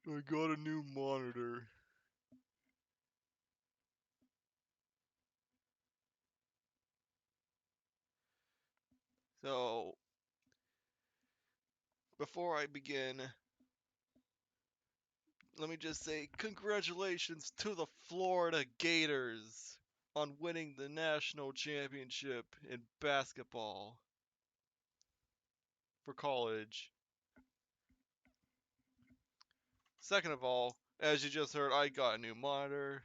I got a new monitor. So, before I begin, let me just say congratulations to the Florida Gators on winning the national championship in basketball for college. Second of all, as you just heard, I got a new monitor.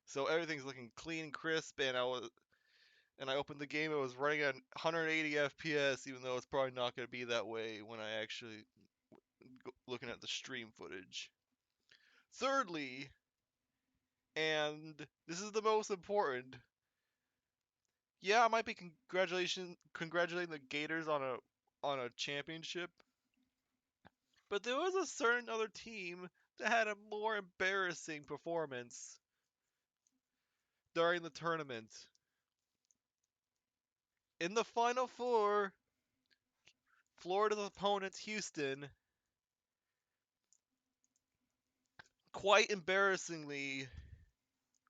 So everything's looking clean, crisp, and I opened the game. It was running at 180 FPS, even though it's probably not going to be that way when I actually looking at the stream footage. Thirdly, and this is the most important, yeah, I might be congratulating the Gators on a championship, but there was a certain other team that had a more embarrassing performance during the tournament. In the Final Four, Florida's opponent, Houston, quite embarrassingly,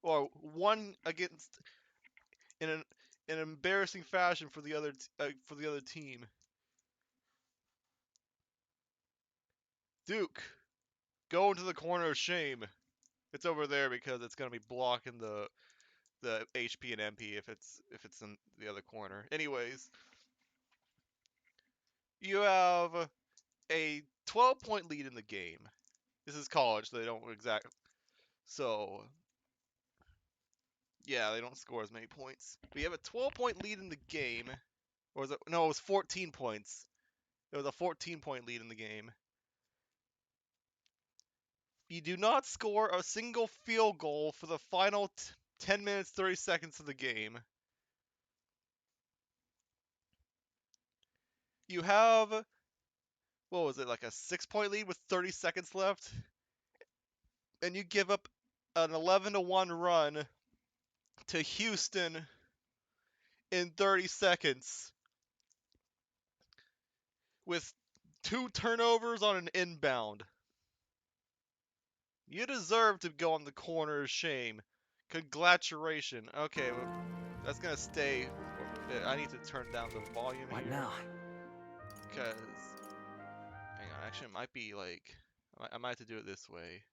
or won against in an embarrassing fashion for the other team. Duke, go into the corner of shame. It's over there because it's gonna be blocking the HP and MP if it's in the other corner. Anyways, you have a 12-point lead in the game. This is college, so they don't exact. So yeah, they don't score as many points. But you have a 12-point lead in the game, or was it? No, it was 14 points. It was a 14-point lead in the game. You do not score a single field goal for the final 10 minutes 30 seconds of the game. You have, what was it, like a 6-point lead with 30 seconds left, and you give up an 11-1 run to Houston in 30 seconds with 2 turnovers on an inbound. You deserve to go on the corner of shame. Congratulations. Okay, well, that's gonna stay. I need to turn down the volume What here. now? Because, hang on, actually it might be like, I might have to do it this way.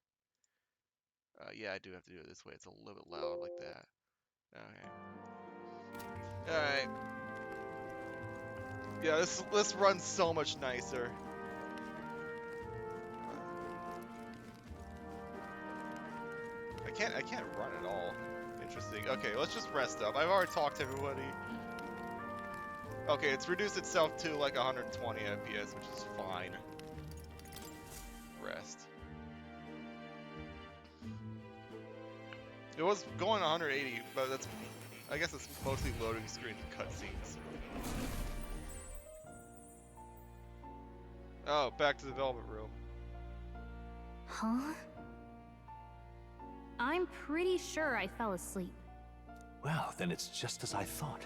Yeah, I do have to do it this way. It's a little bit loud like that. Okay. Alright. Yeah, this runs so much nicer. I can't run at all. Interesting. Okay, let's just rest up. I've already talked to everybody. Okay, it's reduced itself to like 120 FPS, which is fine. Rest. It was going 180, but that's, I guess it's mostly loading screens and cutscenes. Oh, back to the Velvet Room. Huh? I'm pretty sure I fell asleep. Well, then it's just as I thought.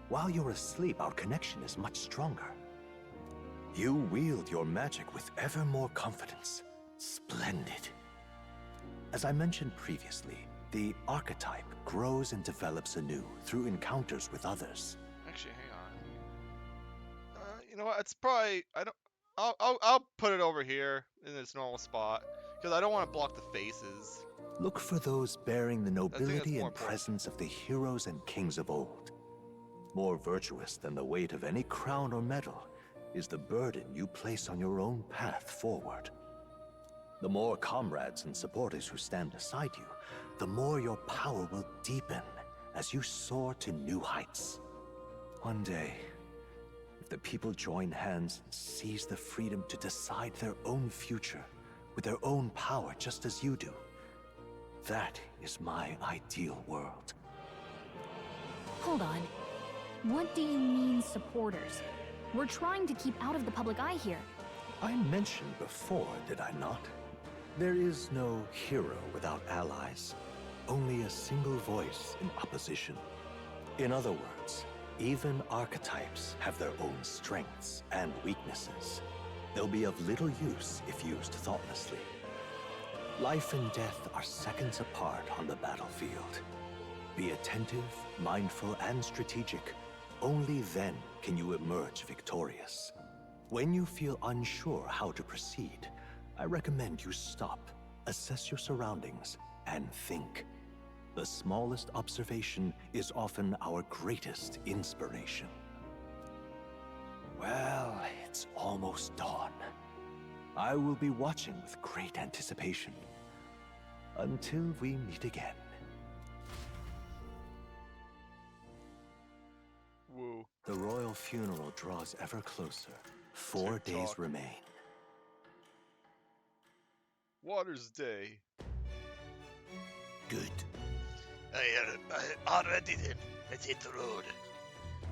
While you're asleep, our connection is much stronger. You wield your magic with ever more confidence. Splendid. As I mentioned previously, the archetype grows and develops anew through encounters with others. Actually, hang on. You know what? It's probably I'll put it over here in its normal spot because I don't want to block the faces. Look for those bearing the more nobility and important. presence of the heroes and kings of old. More virtuous than the weight of any crown or medal is the burden you place on your own path forward. The more comrades and supporters who stand beside you, the more your power will deepen as you soar to new heights. One day, if the people join hands and seize the freedom to decide their own future with their own power just as you do, that is my ideal world. Hold on. What do you mean, supporters? We're trying to keep out of the public eye here. I mentioned before, did I not? There is no hero without allies. Only a single voice in opposition. In other words, even archetypes have their own strengths and weaknesses. They'll be of little use if used thoughtlessly. Life and death are seconds apart on the battlefield. Be attentive, mindful, and strategic. Only then can you emerge victorious. When you feel unsure how to proceed, I recommend you stop, assess your surroundings, and think. The smallest observation is often our greatest inspiration. Well, it's almost dawn. I will be watching with great anticipation. Until we meet again. Woo. The royal funeral draws ever closer. 4 days TikTok. remain. Water's Day. Good. Already then. Let's hit the road.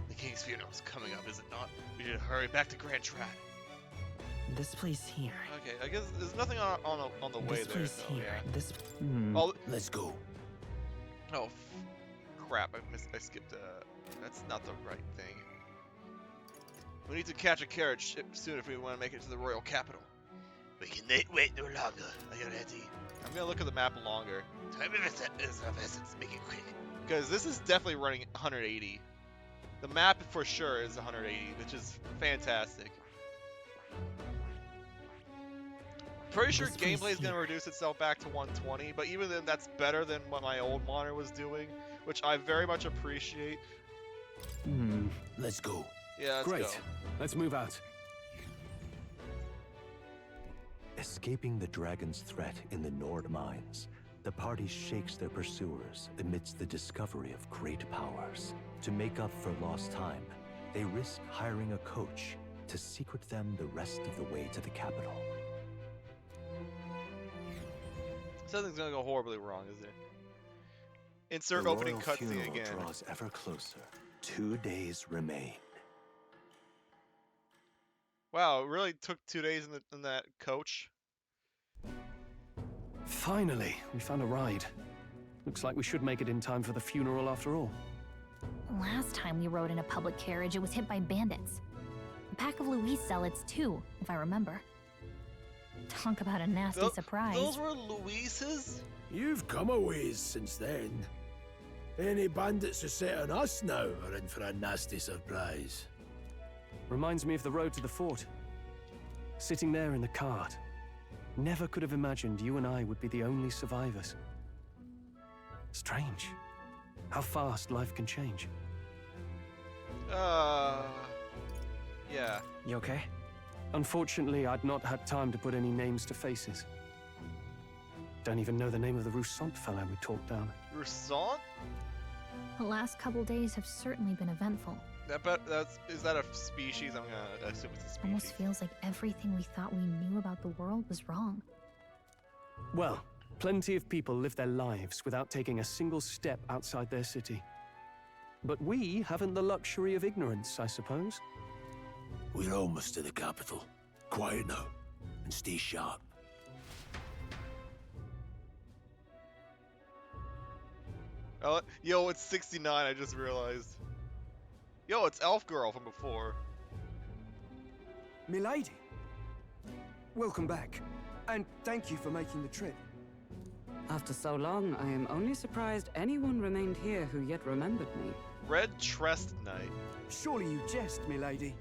The king's funeral's coming up, is it not? We should hurry back to Grand Trad. This place here. Okay, I guess there's nothing on the way This there. place Though, here. yeah. This. Oh, Let's go. oh, crap! I skipped. That's not the right thing. We need to catch a carriage soon if we want to make it to the royal capital. We can wait no longer. Are you ready? I'm gonna look at the map longer. Time is of essence. Make it quick. Because this is definitely running 180. The map for sure is 180, which is fantastic. Pretty sure This place gameplay is going to here. reduce itself back to 120, but even then that's better than what my old monitor was doing, which I very much appreciate. Let's go. Yeah, let's Great. go. Let's move out. Escaping the dragon's threat in the Nord mines, the party shakes their pursuers amidst the discovery of great powers. To make up for lost time, they risk hiring a coach to secret them the rest of the way to the capital. Something's going to go horribly wrong, isn't it? Insert The opening royal cutscene funeral again. draws ever closer. 2 days remain. Wow, it really took 2 days in that coach. Finally, we found a ride. Looks like we should make it in time for the funeral after all. Last time we rode in a public carriage, it was hit by bandits. A pack of Louise zealots, too, if I remember. Talk about a nasty surprise. Those were Luises? You've come a ways since then. Any bandits who set on us now are in for a nasty surprise. Reminds me of the road to the fort. Sitting there in the cart. Never could have imagined you and I would be the only survivors. Strange. How fast life can change. Yeah. You okay? Unfortunately, I'd not had time to put any names to faces. Don't even know the name of the Roussant fellow we talked down. Roussant? The last couple days have certainly been eventful. Is that a species? I'm gonna assume it's a species. Almost feels like everything we thought we knew about the world was wrong. Well, plenty of people live their lives without taking a single step outside their city. But we haven't the luxury of ignorance, I suppose. We're almost to the capital. Quiet now, and stay sharp. Oh, yo, it's 69, I just realized. Yo, it's Elf Girl from before. Milady, welcome back, and thank you for making the trip. After so long, I am only surprised anyone remained here who yet remembered me. Red Trest Knight. Surely you jest, milady.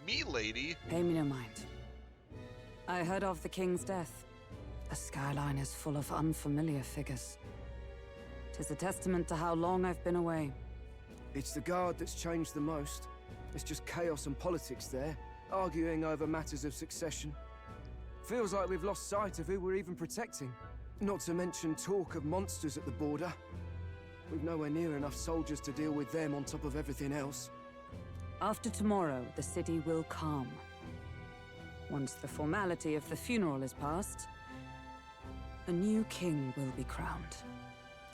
Me, lady. Pay me no mind. I heard of the king's death. The skyline is full of unfamiliar figures. 'Tis a testament to how long I've been away. It's the guard that's changed the most. It's just chaos and politics there, arguing over matters of succession. Feels like we've lost sight of who we're even protecting. Not to mention talk of monsters at the border. We've nowhere near enough soldiers to deal with them on top of everything else. After tomorrow, the city will calm. Once the formality of the funeral is past, a new king will be crowned.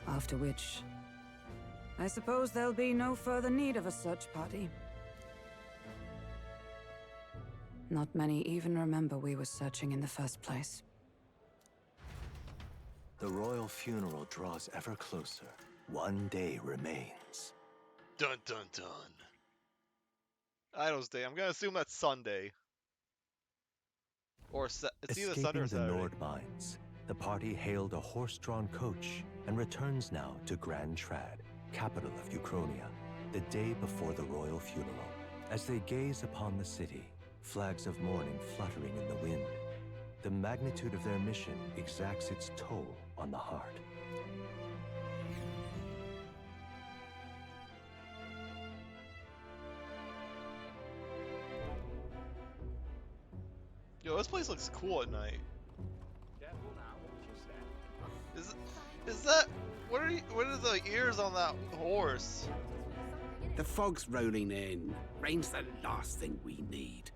After which, I suppose there'll be no further need of a search party. Not many even remember we were searching in the first place. The royal funeral draws ever closer. 1 day remains. Dun dun dun. Idols Day. I'm gonna assume that's Sunday. Or it's either Sunday Escaping or the Saturday. Nord mines, The party hailed a horse-drawn coach and returns now to Grand Trad, capital of Uchronia, the day before the royal funeral. As they gaze upon the city, flags of mourning fluttering in the wind, the magnitude of their mission exacts its toll on the heart. Yo, this place looks cool at night. Is that what are the ears on that horse? The fog's rolling in. Rain's the last thing we need.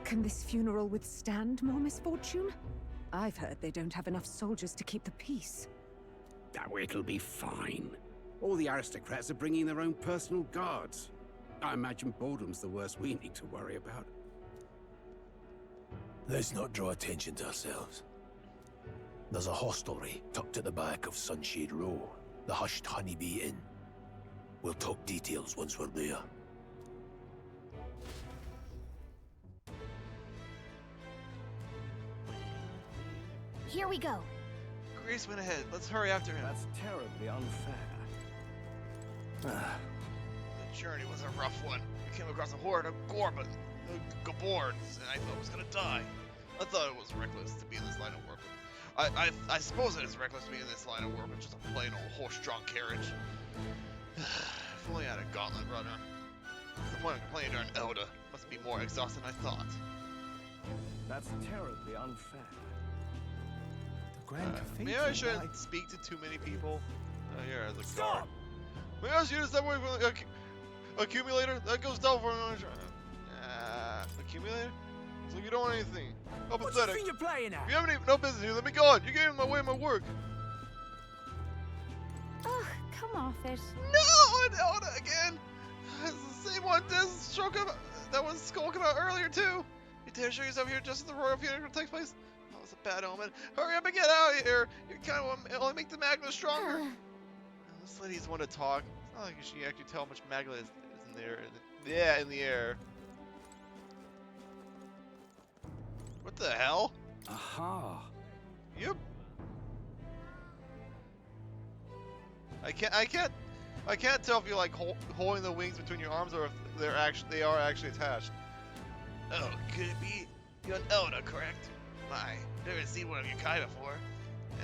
Can this funeral withstand more misfortune? I've heard they don't have enough soldiers to keep the peace. Oh, it'll be fine. All the aristocrats are bringing their own personal guards. I imagine boredom's the worst we need to worry about. Let's not draw attention to ourselves. There's a hostelry tucked at the back of Sunshade Row, the Hushed Honeybee Inn. We'll talk details once we're there. Here we go. Grace went ahead. Let's hurry after him. That's terribly unfair. The journey was a rough one. We came across a horde of Gaborns, and I thought I was gonna die. I thought it was reckless to be in this line of work. I suppose it is reckless to be in this line of work with just a plain old horse-drawn carriage. If only I had a gauntlet runner. What's the point of complaining during Elda? Must be more exhausted than I thought. That's terribly unfair. The Grand Cathedral. Maybe I shouldn't speak to too many people. Oh, here, as a guard. May I ask you to step away from the accumulator? That goes down for another. Accumulator? So you don't want anything. How What do you pathetic. think you're playing at? If you haven't even no business here, let me go on. You're getting in my way of my work. Ugh, come off it. No, and Elda again. It's the same one that was spoken about earlier too. You dare show yourself here just as the royal funeral takes place? That was a bad omen. Hurry up and get out of here. You kind of only make the magma stronger. This lady's one to talk. It's not like she actually tell how much magma is in there. Yeah, in the air. What the hell? Aha. Yep. I can't tell if you're like holding the wings between your arms or if they are actually attached. Oh, could it be? You're an Elda, correct? My, never seen one of your kind before.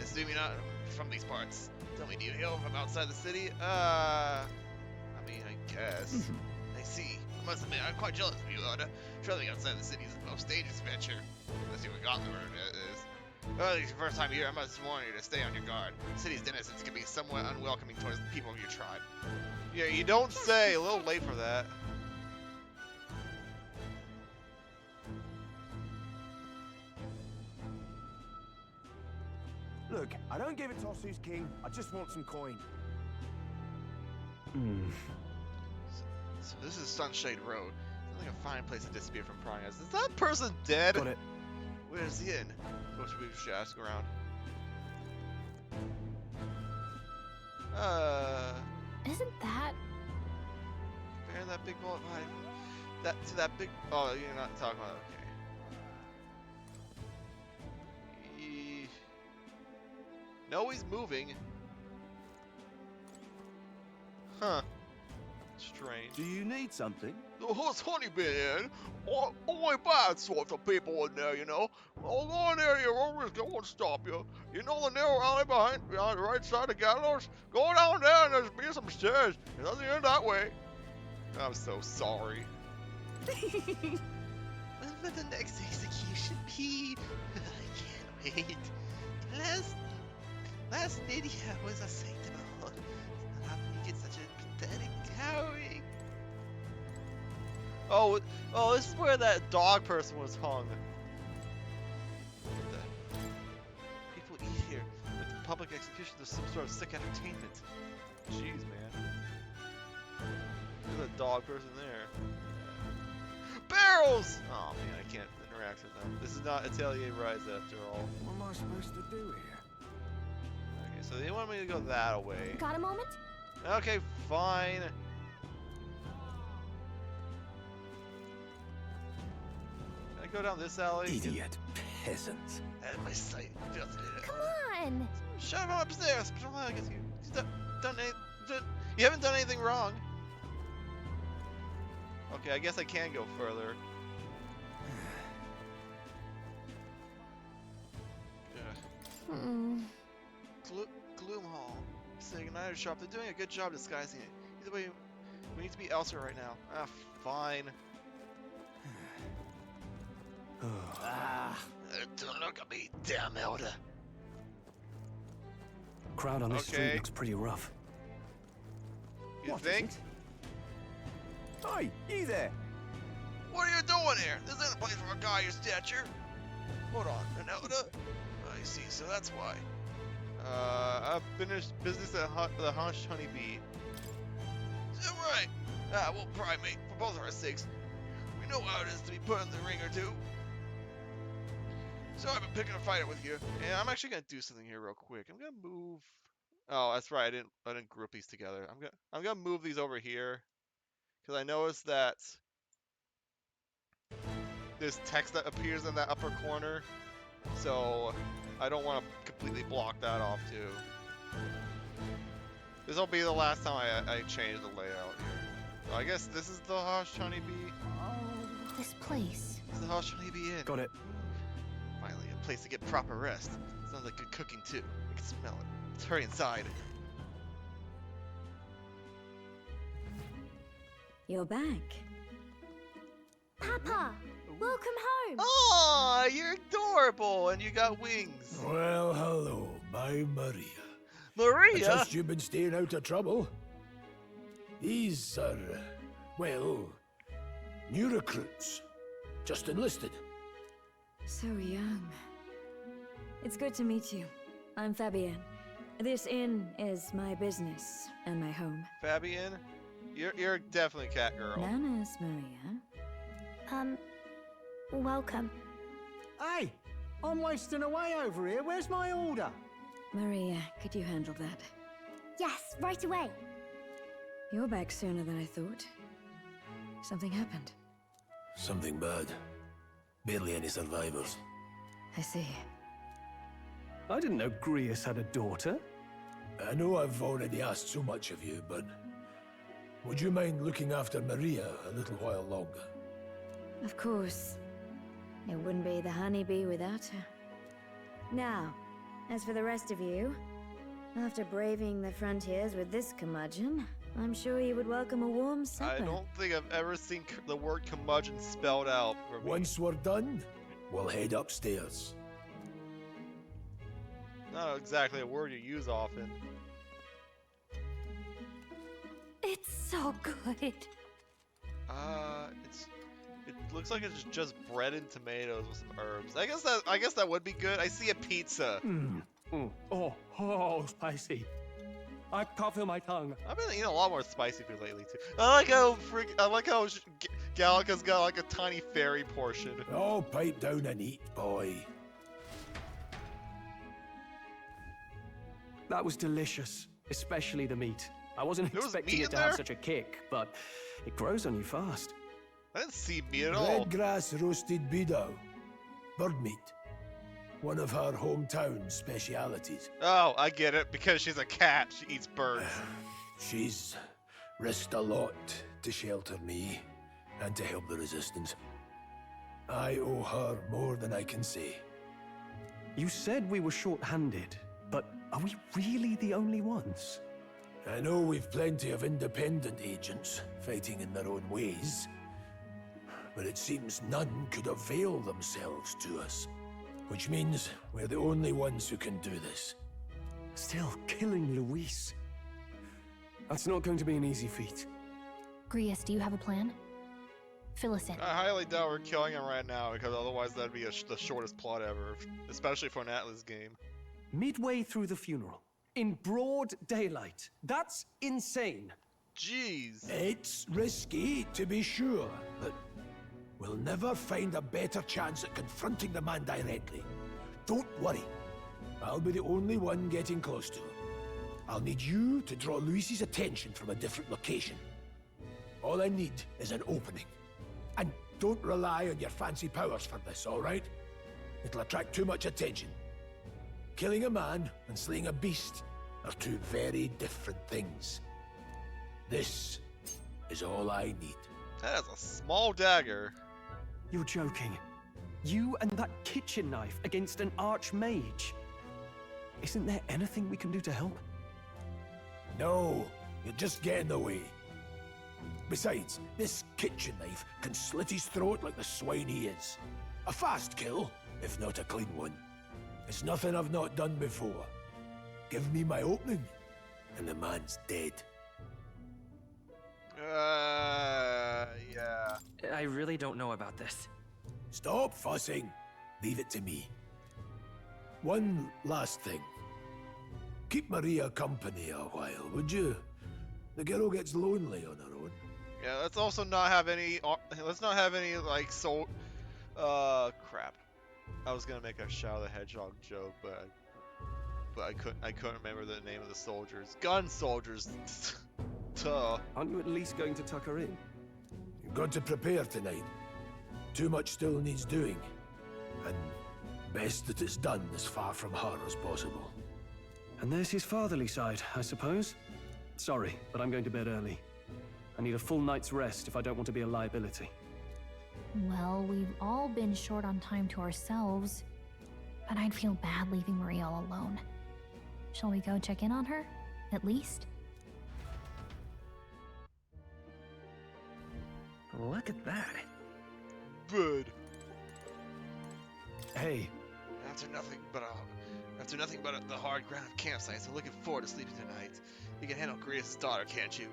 Assuming not from these parts. Tell me, do you hail from outside the city? I mean, I guess. I see. I must admit, I'm quite jealous of you, Elda. Traveling outside the city is the most dangerous venture. Unless you've forgotten where it is. Well, it's your first time here, I must warn you to stay on your guard. The city's denizens can be somewhat unwelcoming towards the people of your tribe. Yeah, you don't say. A little late for that. Look, I don't give a toss who's king. I just want some coin. So this is Sunshade Road. Sounds like a fine place to disappear from prying eyes. Is that person dead? Got it. Where's the inn? What should we ask around? Isn't that? Bearing that big bullet behind that big. Oh, you're not talking about. Okay. No, he's moving. Huh. Strange. Do you need something? The horse honey been in. Only bad sorts of people in there, you know. I'll go in there, you're always going to stop you. You know the narrow alley behind the right side of Gallows? Go down there and there's be some stairs. It doesn't end that way. I'm so sorry. When will the next execution be? I can't wait. Last Lydia was a sanctable. It's not often you get such a pathetic cowering. Oh, this is where that dog person was hung. People eat here. At the public execution, there's some sort of sick entertainment. Jeez, man. There's a dog person there. Barrels! Oh man, I can't interact with them. This is not Atelier Rise after all. What am I supposed to do here? Okay, so they want me to go that way. Got a moment? Okay, fine. Can I go down this alley? Idiot. peasants. At my sight, Come on! Shut him upstairs. I guess you haven't done anything wrong. Okay, I guess I can go further. Gloomhall. Saying neither shop. They're doing a good job disguising it. Either way, we need to be elsewhere right now. Ah, fine. Don't look at me, damn elder. Crowd on this street looks pretty rough. You think? Hi, you there. What are you doing here? This isn't a place for a guy your stature. Hold on, an elder? I see, so that's why. I've finished business at the Hush Honeybee. Is that right? Ah, well, primate, for both our sakes, we know how it is to be put in the ring or two. So I've been picking a fight with you, and I'm actually gonna do something here real quick. I'm gonna move. Oh, that's right. I didn't group these together. I'm gonna move these over here because I noticed that there's text that appears in that upper corner, so I don't want to completely block that off too. This will be the last time I change the layout here. So I guess this is the Hush Honeybee. Oh, this place. This is the Hush Honeybee Inn. Got it. Finally, a place to get proper rest. Sounds like good cooking too. I can smell it. Let's hurry inside. You're back. Papa, welcome home. Oh, you're adorable, and you got wings. Well, hello, my Maria. I Maria? trust you've been staying out of trouble. These are, well, new recruits. Just enlisted. So young. It's good to meet you. I'm Fabienne. This inn is my business and my home. Fabian? You're definitely cat girl. Manners, Maria. Welcome. Hey, I'm wasting away over here. Where's my order? Maria, could you handle that? Yes, right away. You're back sooner than I thought. Something happened. Something bad. Barely any survivors. I see. I didn't know Grius had a daughter. I know I've already asked so much of you, but would you mind looking after Maria a little while longer? Of course. It wouldn't be the honeybee without her. Now, as for the rest of you, after braving the frontiers with this curmudgeon, I'm sure you would welcome a warm supper. I don't think I've ever seen the word curmudgeon spelled out for me. Once we're done, we'll head upstairs. Not exactly a word you use often. It's so good. It looks like it's just bread and tomatoes with some herbs. I guess that would be good. I see a pizza. Oh, spicy. I can't feel my tongue. I've been eating a lot more spicy food lately too. I like how Gallica's got like a tiny fairy portion. Oh, pipe down and eat, boy. That was delicious, especially the meat. I wasn't There was expecting meat it in to there? have such a kick, but it grows on you fast. I didn't see meat at all. Red grass roasted beedow. Bird meat. One of her hometown specialities. Oh, I get it. Because she's a cat, she eats birds. She's risked a lot to shelter me and to help the resistance. I owe her more than I can say. You said we were short-handed, but are we really the only ones? I know we've plenty of independent agents fighting in their own ways, but it seems none could avail themselves to us. Which means we're the only ones who can do this. Still, killing Luis. That's not going to be an easy feat. Grius, do you have a plan? Fill us in. I highly doubt we're killing him right now, because otherwise that'd be the shortest plot ever, especially for an Atlas game. Midway through the funeral, in broad daylight. That's insane. Jeez. It's risky, to be sure, but we'll never find a better chance at confronting the man directly. Don't worry. I'll be the only one getting close to him. I'll need you to draw Luis's attention from a different location. All I need is an opening. And don't rely on your fancy powers for this, all right? It'll attract too much attention. Killing a man and slaying a beast are two very different things. This is all I need. That is a small dagger. You're joking. You and that kitchen knife against an archmage. Isn't there anything we can do to help? No, you're just getting in the way. Besides, this kitchen knife can slit his throat like the swine he is. A fast kill, if not a clean one. It's nothing I've not done before. Give me my opening, and the man's dead. Yeah. I really don't know about this. Stop fussing. Leave it to me. One last thing. Keep Maria company a while, would you? The girl gets lonely on her own. Yeah, let's also not have any, like, crap. I was gonna make a Shadow the Hedgehog joke, but I couldn't remember the name of the soldiers. Gun soldiers! Duh. Aren't you at least going to tuck her in? You've got to prepare tonight. Too much still needs doing. And best that it's done as far from her as possible. And there's his fatherly side, I suppose. Sorry, but I'm going to bed early. I need a full night's rest if I don't want to be a liability. Well, we've all been short on time to ourselves, but I'd feel bad leaving Maria all alone. Shall we go check in on her, at least? Look at that. Good. Hey, After nothing but the hard ground of campsites, I'm looking forward to sleeping tonight. You can handle Grace's daughter, can't you?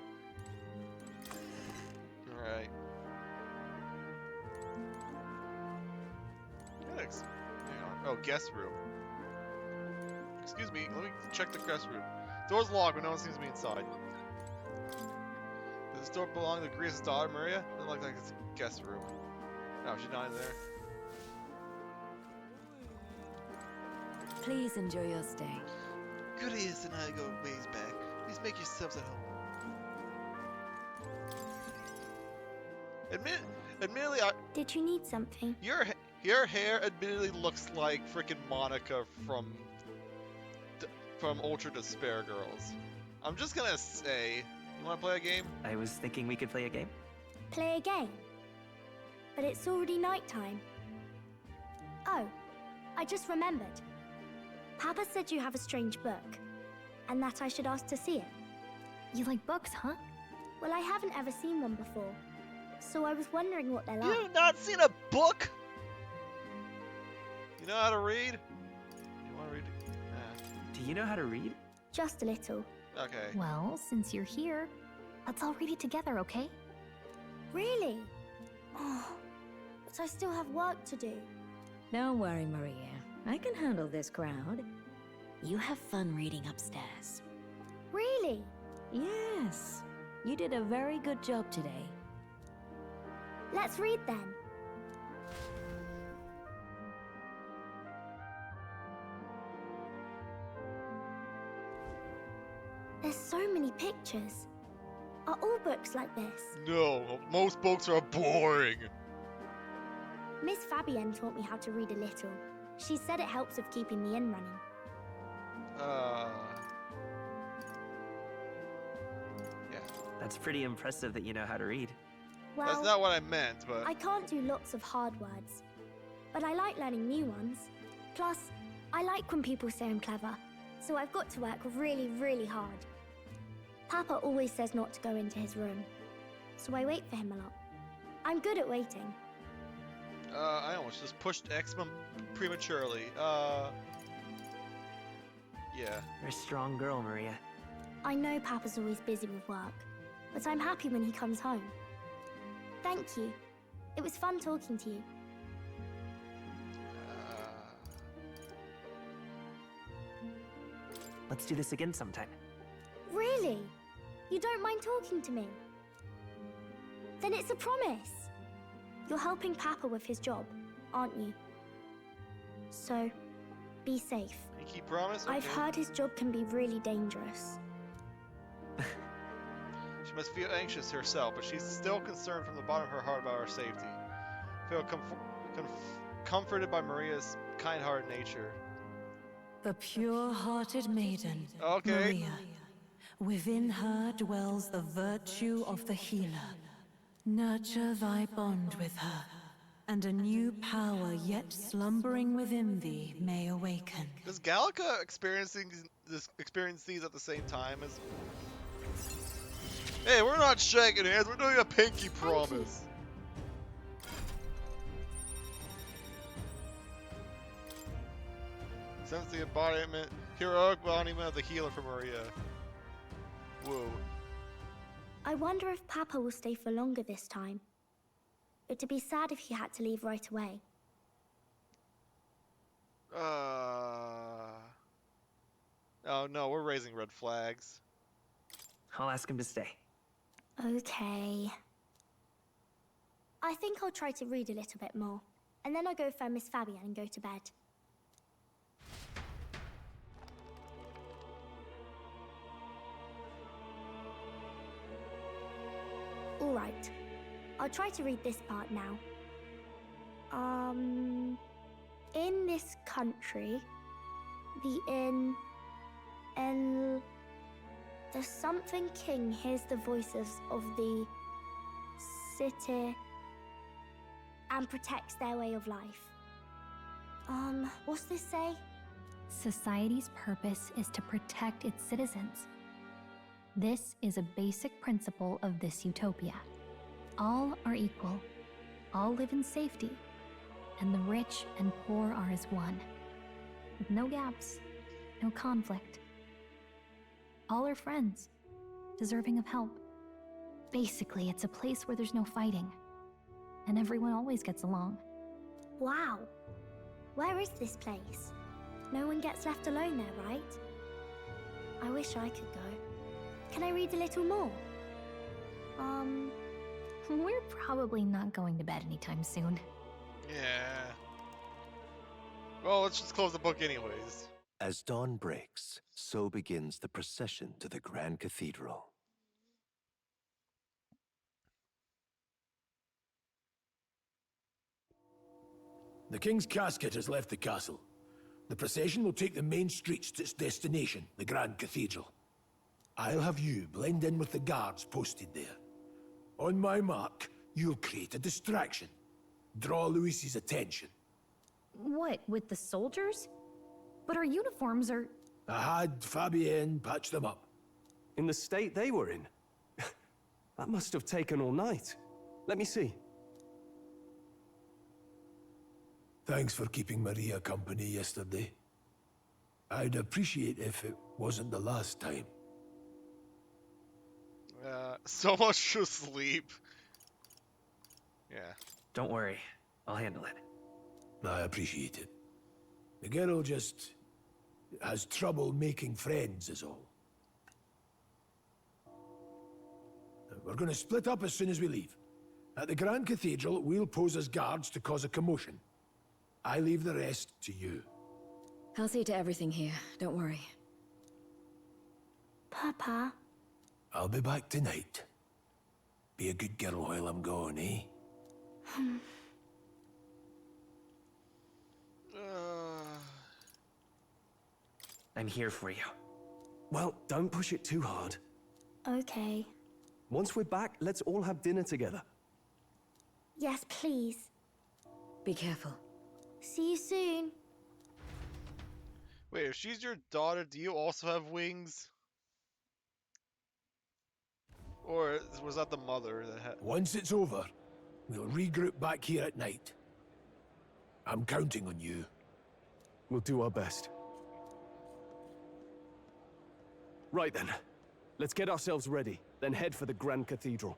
Alright. Next. Hang on. Oh, guest room. Excuse me, let me check the guest room. Door's locked, but no one seems to be inside. Does this door belong to Grace's daughter, Maria? Doesn't look like it's a guest room. Oh, she's not in there. Please enjoy your stay. Good ears and I go ways back. Please make yourselves at home. Admittedly, Did you need something? your hair admittedly looks like frickin' Monica from Ultra Despair Girls. I'm just gonna say, you wanna play a game? I was thinking we could play a game. Play a game? But it's already nighttime. Oh, I just remembered. Papa said you have a strange book, and that I should ask to see it. You like books, huh? Well, I haven't ever seen one before, so I was wondering what they're like. You've not seen a book? You know how to read? You wanna read? Do you know how to read? Just a little. Okay. Well, since you're here, let's all read it together, okay? Really? Oh, but I still have work to do. Don't worry, Maria. I can handle this crowd. You have fun reading upstairs. Really? Yes. You did a very good job today. Let's read then. There's so many pictures. Are all books like this? No, most books are boring. Miss Fabienne taught me how to read a little. She said it helps with keeping the inn running. Yeah. That's pretty impressive that you know how to read. Well, That's not what I meant, but... I can't do lots of hard words, but I like learning new ones. Plus, I like when people say I'm clever, so I've got to work really, really hard. Papa always says not to go into his room, so I wait for him a lot. I'm good at waiting. I almost just pushed X prematurely. Yeah. You're a strong girl, Maria. I know Papa's always busy with work, but I'm happy when he comes home. Thank you. It was fun talking to you. Let's do this again sometime. Really? You don't mind talking to me? Then it's a promise. You're helping Papa with his job, aren't you? So, be safe. Pinky promise? Okay. I've heard his job can be really dangerous. She must feel anxious herself, but she's still concerned from the bottom of her heart about our safety. comforted by Maria's kind-hearted nature. The pure-hearted maiden, Okay. Maria. Within her dwells the virtue of the healer. Nurture thy bond with her, and a new power yet slumbering within thee may awaken. Does Gallica experience these at the same time as? Hey, we're not shaking hands. We're doing a pinky promise. Sense the embodiment, heroic embodiment of the healer for Maria. Whoa. I wonder if Papa will stay for longer this time. It'd be sad if he had to leave right away. Oh no, we're raising red flags. I'll ask him to stay. Okay. I think I'll try to read a little bit more, and then I'll go find Miss Fabian and go to bed. Alright, I'll try to read this part now. In this country, the something king hears the voices of the city and protects their way of life. What's this say? Society's purpose is to protect its citizens. This is a basic principle of this utopia. All are equal, all live in safety, and the rich and poor are as one, with no gaps, no conflict. All are friends, deserving of help. Basically, it's a place where there's no fighting, and everyone always gets along. Wow. Where is this place? No one gets left alone there, right? I wish I could go. Can I read a little more? We're probably not going to bed anytime soon. Yeah. Well, let's just close the book anyways. As dawn breaks, so begins the procession to the Grand Cathedral. The King's casket has left the castle. The procession will take the main streets to its destination, the Grand Cathedral. I'll have you blend in with the guards posted there. On my mark, you'll create a distraction. Draw Louis's attention. What, with the soldiers? But our uniforms are... I had Fabienne patch them up. In the state they were in? That must have taken all night. Let me see. Thanks for keeping Maria company yesterday. I'd appreciate if it wasn't the last time. So much to sleep. Yeah. Don't worry. I'll handle it. I appreciate it. The girl just has trouble making friends is all. We're gonna split up as soon as we leave. At the Grand Cathedral, we'll pose as guards to cause a commotion. I leave the rest to you. I'll see to everything here. Don't worry. Papa. I'll be back tonight. Be a good girl while I'm gone, eh? I'm here for you. Well, don't push it too hard. Okay. Once we're back, let's all have dinner together. Yes, please. Be careful. See you soon. Wait, if she's your daughter, do you also have wings? Or was that the mother that had... Once it's over, we'll regroup back here at night. I'm counting on you. We'll do our best. Right then. Let's get ourselves ready, then head for the Grand Cathedral.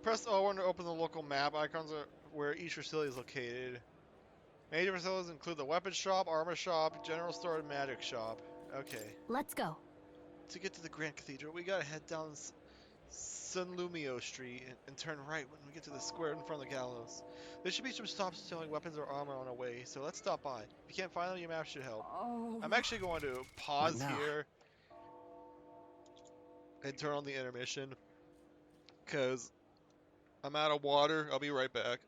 Press O1 to open the local map. Icons are where each facility is located. Major facilities include the weapons shop, armor shop, general store, and magic shop. Okay. Let's go. To get to the Grand Cathedral, we gotta head down Sunlumio Street and turn right when we get to the square in front of the gallows. There should be some stops selling weapons or armor on our way, so let's stop by. If you can't find them, your map should help. I'm actually going to pause here and turn on the intermission, because I'm out of water. I'll be right back.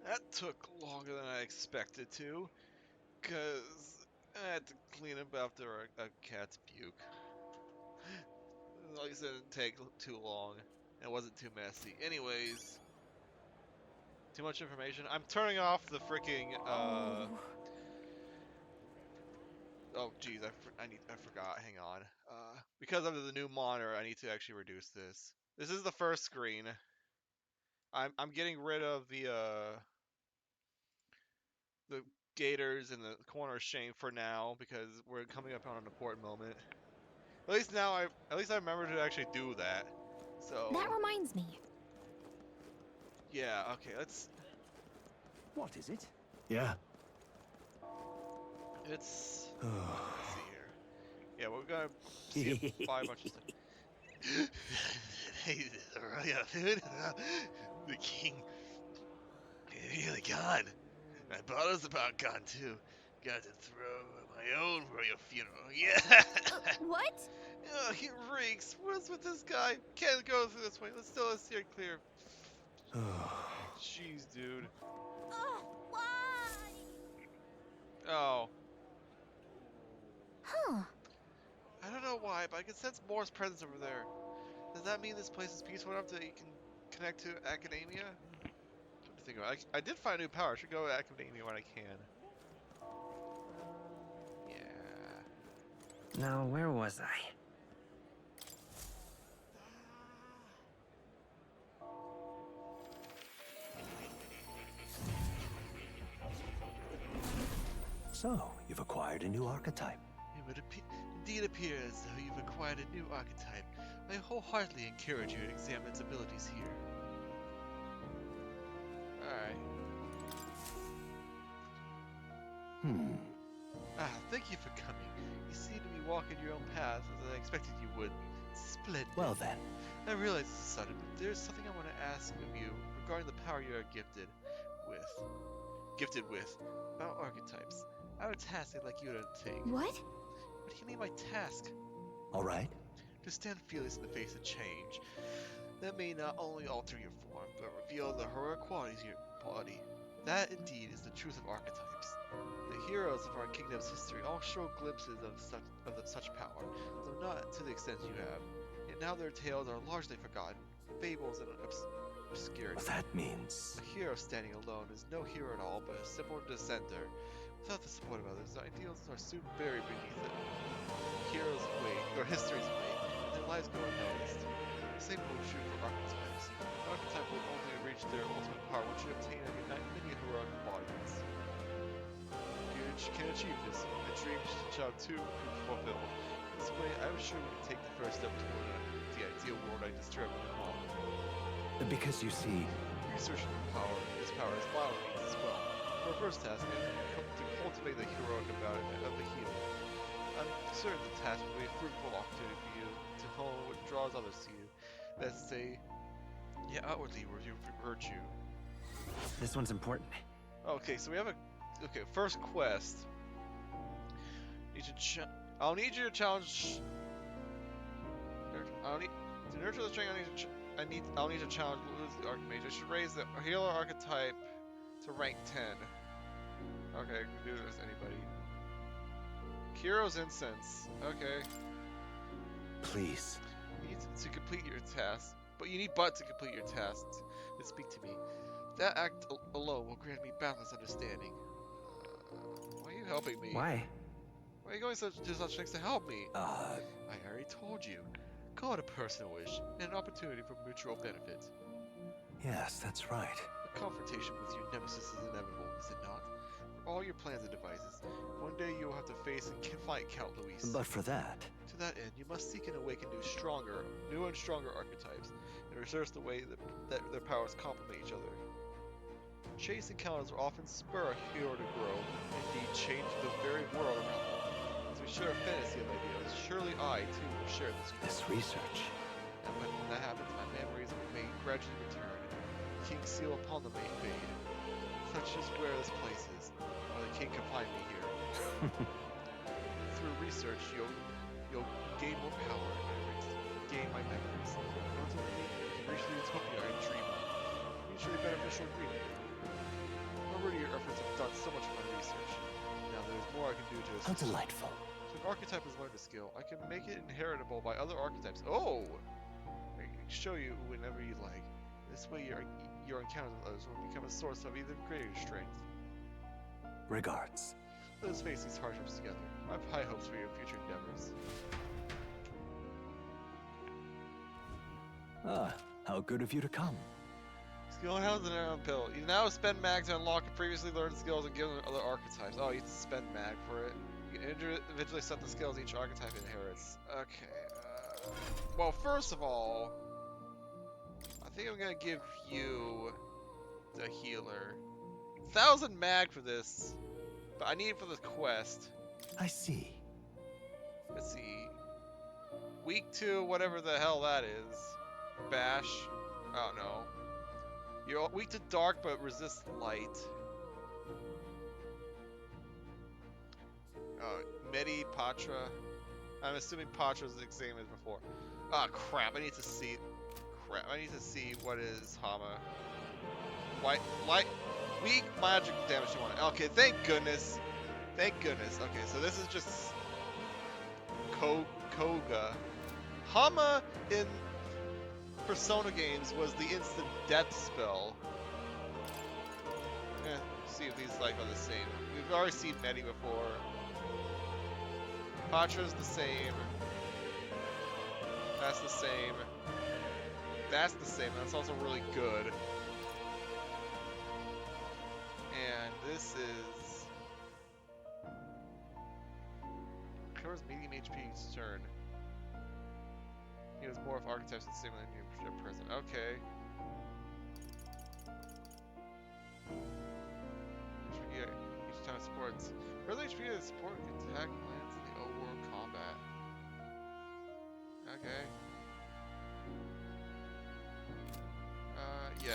That took longer than I expected to, because I had to clean up after a cat's puke. Like I said, it didn't take too long. It wasn't too messy. Anyways, too much information. I'm turning off the freaking, Oh, geez, I forgot. Hang on. Because of the new monitor, I need to actually reduce this. This is the first screen. I'm getting rid of the Gators in the corner shame for now, because we're coming up on an important moment. At least now at least I remember to actually do that. So That reminds me. yeah, okay, let's. What is it? Yeah. It's. Let's see here. Yeah, we're gonna see a bunch of stuff. Hey, royal food. The king. He's really gone. My bottle's about gone too. Got to throw my own royal funeral. Yeah. What? Oh, he reeks. What's with this guy? Can't go through this way. Let's steer clear. Jeez, dude. Why? Oh. Huh. I don't know why, but I can sense Moore's presence over there. Does that mean this place is peaceful enough that you can connect to academia? What do you think about it? I did find a new power. I should go to academia when I can. Yeah. Now, where was I? So, you've acquired a new archetype. It would indeed appear as though you've acquired a new archetype. I wholeheartedly encourage you to examine its abilities here. Alright. Hmm. Thank you for coming. You seem to be walking your own path as I expected you would. Splendid. Well then, I realize it's sudden, but there's something I want to ask of you regarding the power you are gifted with. About archetypes. I have a task I'd like you to undertake. What? What do you mean by task? all right? To stand fearless in the face of change. That may not only alter your form, but reveal the heroic qualities of your body. That indeed is the truth of archetypes. The heroes of our kingdom's history all show glimpses of such power, though not to the extent you have. Yet now their tales are largely forgotten, fables and obscurity. That means... A hero standing alone is no hero at all, but a simple dissenter. Without the support of others, their ideals are soon buried beneath it. Heroes' weight, or history's weight, and their lives go unnoticed. The same holds true for archetypes. An archetype will only reach their ultimate power once you obtain and unite many heroic embodiments. You can achieve this, a dream shall too be fulfilled. This way, I am sure we can take the first step toward the ideal world I described in the model. Because you see... Research this power is vital needs as well. For our first task is to cultivate the heroic embodiment of the healer. I'm certain the task will be a fruitful opportunity for you to hone what draws others to you. Let's say, outwardly your virtue. This one's important. Okay, so we have first quest. I'll need you to challenge. To nurture the strength. I'll need to challenge the Archmage. I should raise the healer archetype to rank 10. Okay, I can do this. Anybody. Hero's Incense. Okay. Please. You need to complete your task, but you need to complete your task to speak to me. That act alone will grant me boundless understanding. Why are you helping me? Why? Why are you going to such things to help me? I already told you. Call it a personal wish and an opportunity for mutual benefit. Yes, that's right. A confrontation with your nemesis is inevitable, is it not? For all your plans and devices, one day you will have to face and fight Count Luis. But for that... To that end, you must seek and awaken new and stronger archetypes, and research the way that their powers complement each other. Chase encounters will often spur a hero to grow, and indeed change the very world around them. As we share a fantasy of ideals, surely I, too, will share this research. And when that happens, my memories may gradually return, the king's seal upon them may fade. Such is where this place is, or the king can find me here. Through research, you'll gain more power and gain my memories. Ultimately, reach the utopia I dream of. Mutually beneficial agreement. Already your efforts have done so much of my research. Now there's more I can do to assist. How delightful. So an archetype has learned a skill. I can make it inheritable by other archetypes. Oh! I can show you whenever you like. This way your encounters with others will become a source of even greater strength. Regards. Let us face these hardships together. I have high hopes for your future endeavors. How good of you to come. Skill enhanced and arrow pill. You now spend mag to unlock previously learned skills and give them other archetypes. Oh, you have to spend mag for it. You can individually set the skills each archetype inherits. Okay. Well, first of all, I think I'm gonna give you the healer. 1,000 mag for this, but I need it for the quest. I see. Let's see. Weak to whatever the hell that is. Bash. Oh no. You're weak to dark but resist light. Medi Patra. I'm assuming Patra's the same as before. Ah, crap. I need to see. I need to see what is Hama. Light. Weak magic damage to one. Okay, thank goodness. Thank goodness. Okay, so this is just Koga. Hama in Persona games was the instant death spell. See if these are the same. We've already seen Medi before. Patra's the same. That's the same. That's the same. That's also really good. And this is covers medium HP each turn. He has more of archetypes and similar in your present. Okay. Each time it supports. Further HP is support attack lands in the old world combat. Okay.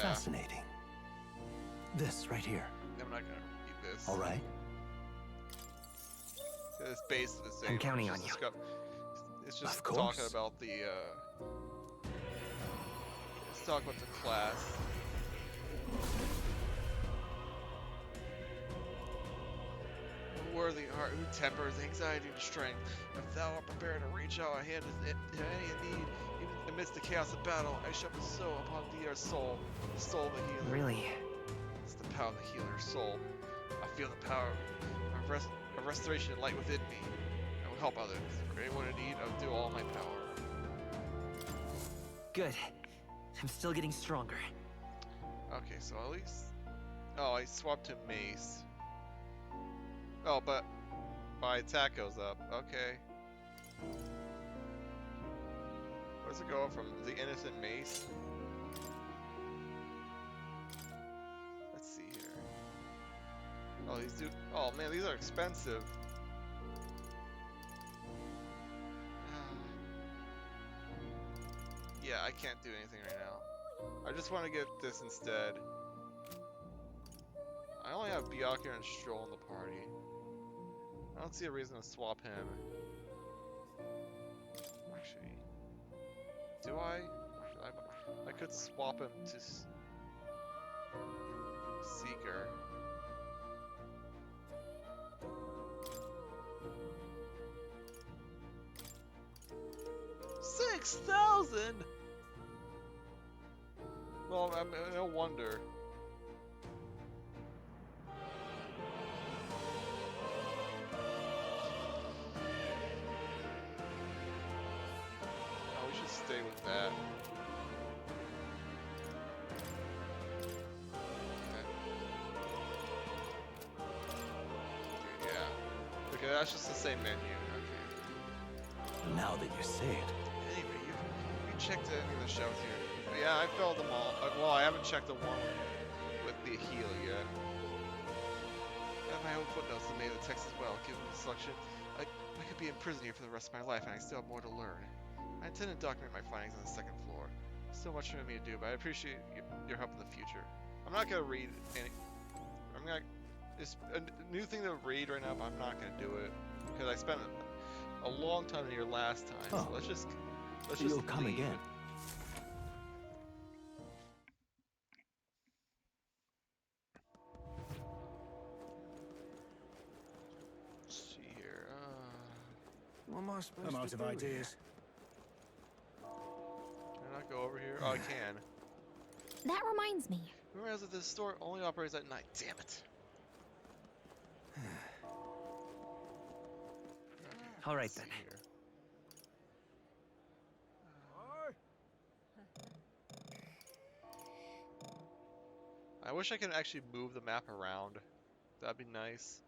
Fascinating. This right here. I'm not gonna read this. All right. It's basically the same. I'm counting on you. It's just Of course. talking about the. Let's talk about the class. A worthy heart who tempers anxiety to strength. If thou art prepared to reach out a hand to any in need, even amidst the chaos of battle, I shall bestow upon thee our soul, the soul of the healer. Really? It's the power of the healer's soul. I feel the power of restoration and light within me. I will help others. For anyone in need, I will do all my power. Good. I'm still getting stronger. Okay, so at least... Oh, I swapped to mace. Oh, but my attack goes up. Okay. Where's it going from? The innocent mace? Let's see here. Oh, these do... Oh, man, these are expensive. Yeah, I can't do anything right now. I just want to get this instead. I only have Byakuya and Stroll in the party. I don't see a reason to swap him. Actually, do I? I could swap him to Seeker. $6,000. Well, no wonder. We should stay with that. Okay, yeah. Okay, that's just the same menu. Okay. Now that you say it. Anyway, you checked any of the shows here. But yeah, I filled them all. Well, I haven't checked the one with the healer yet. I have my own footnotes to make the text as well. Given the selection, I could be in prison here for the rest of my life, and I still have more to learn. I intend to document my findings on the second floor. Still much for me to do, but I appreciate your help in the future. I'm not gonna read any. I'm gonna. It's a new thing to read right now, but I'm not gonna do it because I spent a long time here last time. Oh. So let's just You'll come leave. again. Let's see here. What am I supposed I'm out to of do ideas. Can I not go over here? Oh, I can. That reminds me. Remember that this store only operates at night. Damn it. All right Let's then. see here. I wish I could actually move the map around. That'd be nice.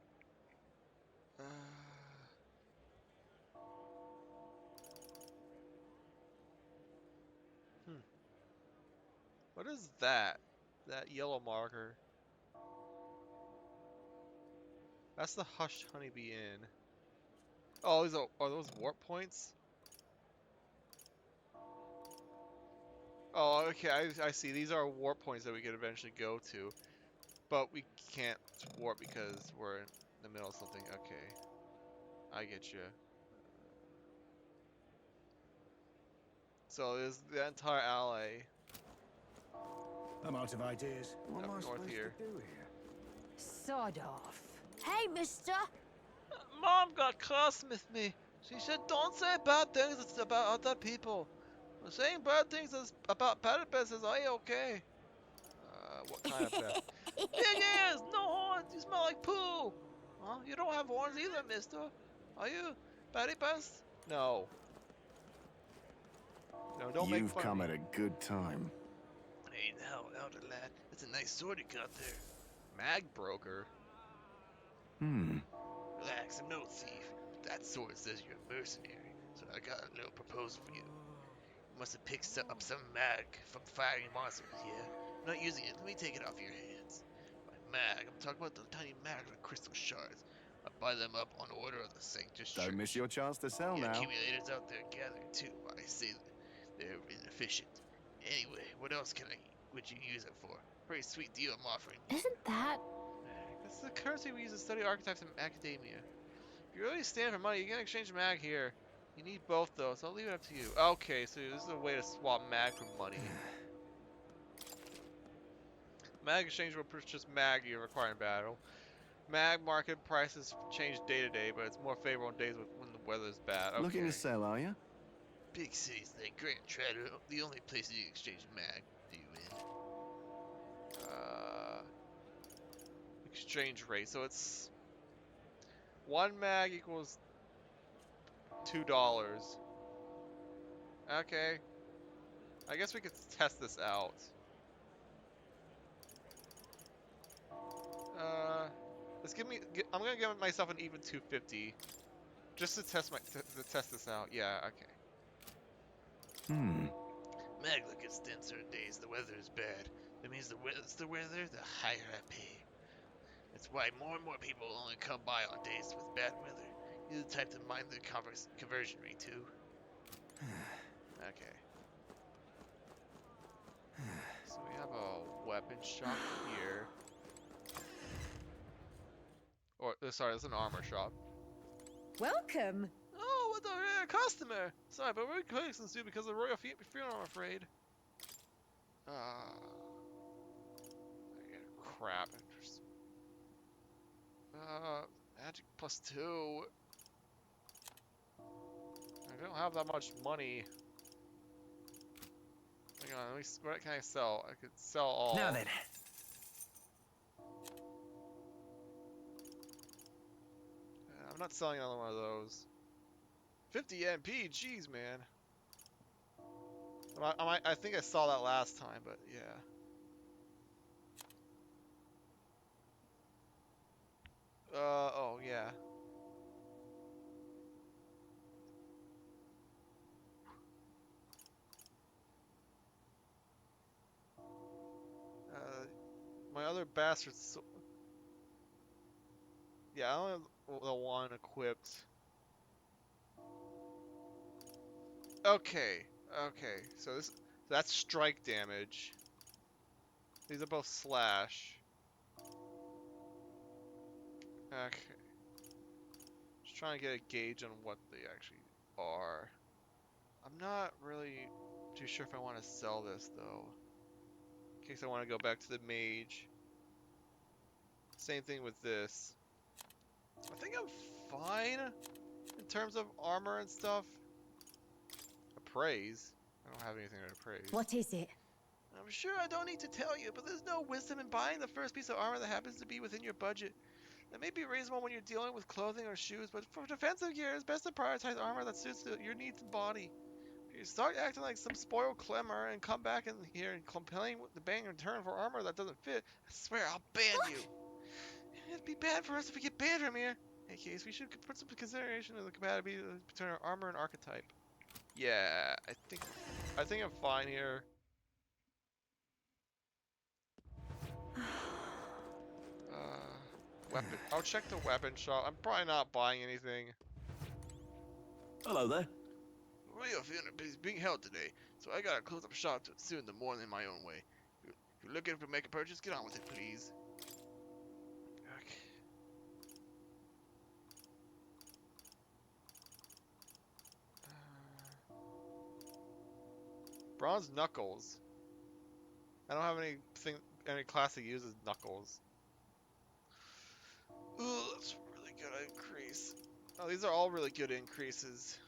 What is that? That yellow marker? That's the Hushed Honeybee Inn. Oh, are those warp points? Oh, okay, I see. These are warp points that we could eventually go to. But we can't warp because we're in the middle of something. Okay. I get you. So there's the entire alley. I'm out of ideas. What am I Up north supposed here. to do here? Sod off. Hey, mister! Mom got cross with me. She said, "Don't say bad things about other people. Saying bad things about platypus is okay." What kind of pet? Big ears, no horns. You smell like poo. Huh? You don't have horns either, mister. Are you platypus? No. No, don't make You've fun come of at me. a good time. Hey, now, elder lad. That's a nice sword you got there. Mag broker. Relax, I'm no thief. But that sword says you're a mercenary, so I got a little proposal for you. You must have picked up some mag from fighting monsters, yeah? I'm not using it. Let me take it off your hands. By mag, I'm talking about the tiny mag with crystal shards. I buy them up on order of the Sanctus Church. Don't miss your chance to sell The now. accumulators out there gathering too, but I say that they're inefficient. Anyway, what else can I would you use it for? Pretty sweet deal I'm offering. Isn't that... This is the currency we use to study archetypes in academia. If you really stand for money, you can exchange mag here. You need both though, so I'll leave it up to you. Okay, so this is a way to swap mag for money. Mag exchange will purchase mag you require in battle. Mag market prices change day to day, but it's more favorable on days when the weather is bad. Okay. Looking to sell, are you? Big cities like Grand Trader are the only places you exchange mag do you in. Exchange rate. So it's 1 mag equals $2. Okay. I guess we could test this out. Let's I'm gonna give myself an even 250, just to test this out. Yeah, okay. Mag look gets thin certain days. The weather is bad. That means the weather, the higher I pay. That's why more and more people only come by on days with bad weather. You're the type to mind the conversion rate too. Okay. So we have a weapon shop here. Or, sorry, it's an armor shop. Welcome! Oh, what the rare customer! Sorry, but we're closed soon because of the royal funeral, I'm afraid. Crap. Magic +2. I don't have that much money. Hang on, what can I sell? I could sell all. Now then. I'm not selling another one of those. 50 MP, jeez, man. I think I saw that last time, but yeah. Oh yeah. My other bastards. Yeah, I only have the one equipped. Okay, so that's strike damage. These are both slash. Okay. Just trying to get a gauge on what they actually are. I'm not really too sure if I want to sell this though. In case I want to go back to the mage. Same thing with this. I think I'm fine in terms of armor and stuff. Appraise. I don't have anything to appraise. What is it? I'm sure I don't need to tell you, but there's no wisdom in buying the first piece of armor that happens to be within your budget. That may be reasonable when you're dealing with clothing or shoes, but for defensive gear, it's best to prioritize armor that suits your needs and body. If you start acting like some spoiled clemmer and come back in here and complain with the bank in return for armor that doesn't fit, I swear I'll ban you. It'd be bad for us if we get banned from here. In any case, we should put some consideration in the compatibility between our armor and archetype. Yeah, I think I'm fine here. Weapon. I'll check the weapon shop. I'm probably not buying anything. Hello there. Royal funeral is being held today, so I gotta close up shop soon in the morning my own way. If you're looking to make a purchase, get on with it, please. Okay. Bronze knuckles. I don't have any class that uses knuckles. Ooh, that's really good increase. Oh, these are all really good increases.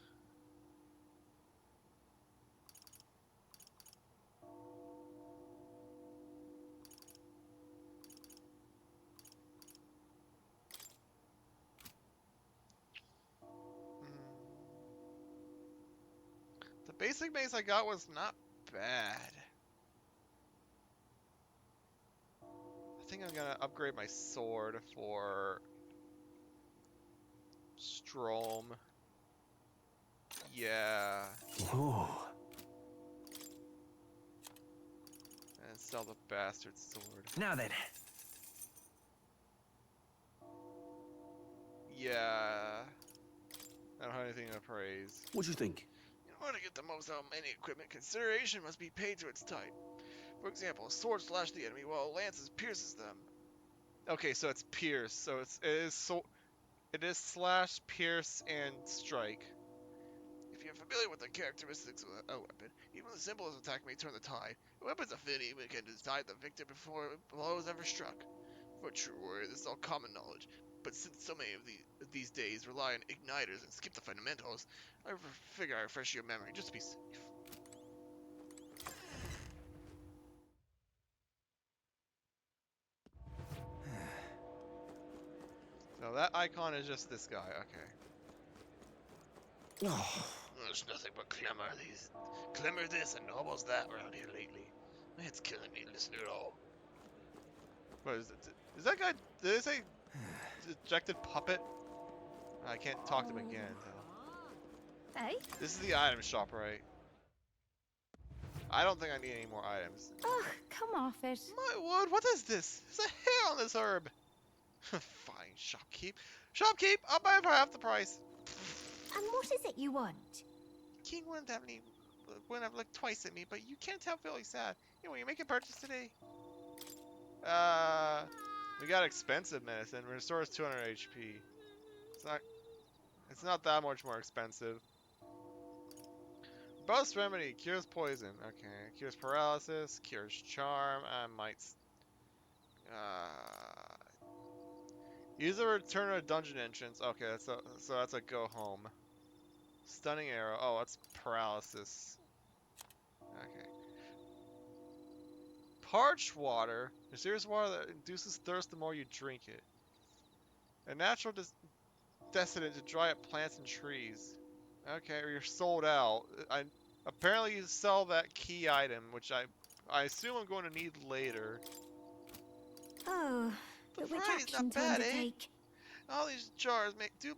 The basic mace I got was not bad. I think I'm gonna upgrade my sword for Strom. Yeah. Whoa. And sell the bastard sword. Now then. Yeah. I don't have anything to praise. What do you think? In order to get the most out of any equipment, consideration must be paid to its type. For example, a sword slash the enemy while lances pierces them. Okay, so it's pierce. So it is slash, pierce, and strike. If you're familiar with the characteristics of a weapon, even the simplest attack may turn the tide. A weapon's affinity can decide the victor before a blow is ever struck. For a true warrior, this is all common knowledge. But since so many of these days rely on igniters and skip the fundamentals, I figure I refresh your memory just to be safe. So that icon is just this guy, okay. Oh. There's nothing but clamor this and almost that around here lately. It's killing me, listen at all. What is it? Is that guy, did they say dejected puppet? I can't talk to him again. So. Hey? This is the item shop, right? I don't think I need any more items. Ugh, come off it. My wood, what is this? There's a hair on this herb. Fine, shopkeep. Shopkeep, I'll buy it for half the price. And what is it you want? King wouldn't have looked twice at me, but you can't tell Philly sad. You know, when you make a purchase today. We got expensive medicine. Restores 200 HP. It's not that much more expensive. Bust remedy cures poison. Okay, cures paralysis, cures charm. I might. Use a return to a dungeon entrance. Okay, so that's a go home. Stunning arrow. Oh, that's paralysis. Okay. Parched water. Mysterious water that induces thirst the more you drink it. A natural destinant to dry up plants and trees. Okay, you're sold out. Apparently you sell that key item, which I assume I'm going to need later. Oh, but which action to undertake? All these jars do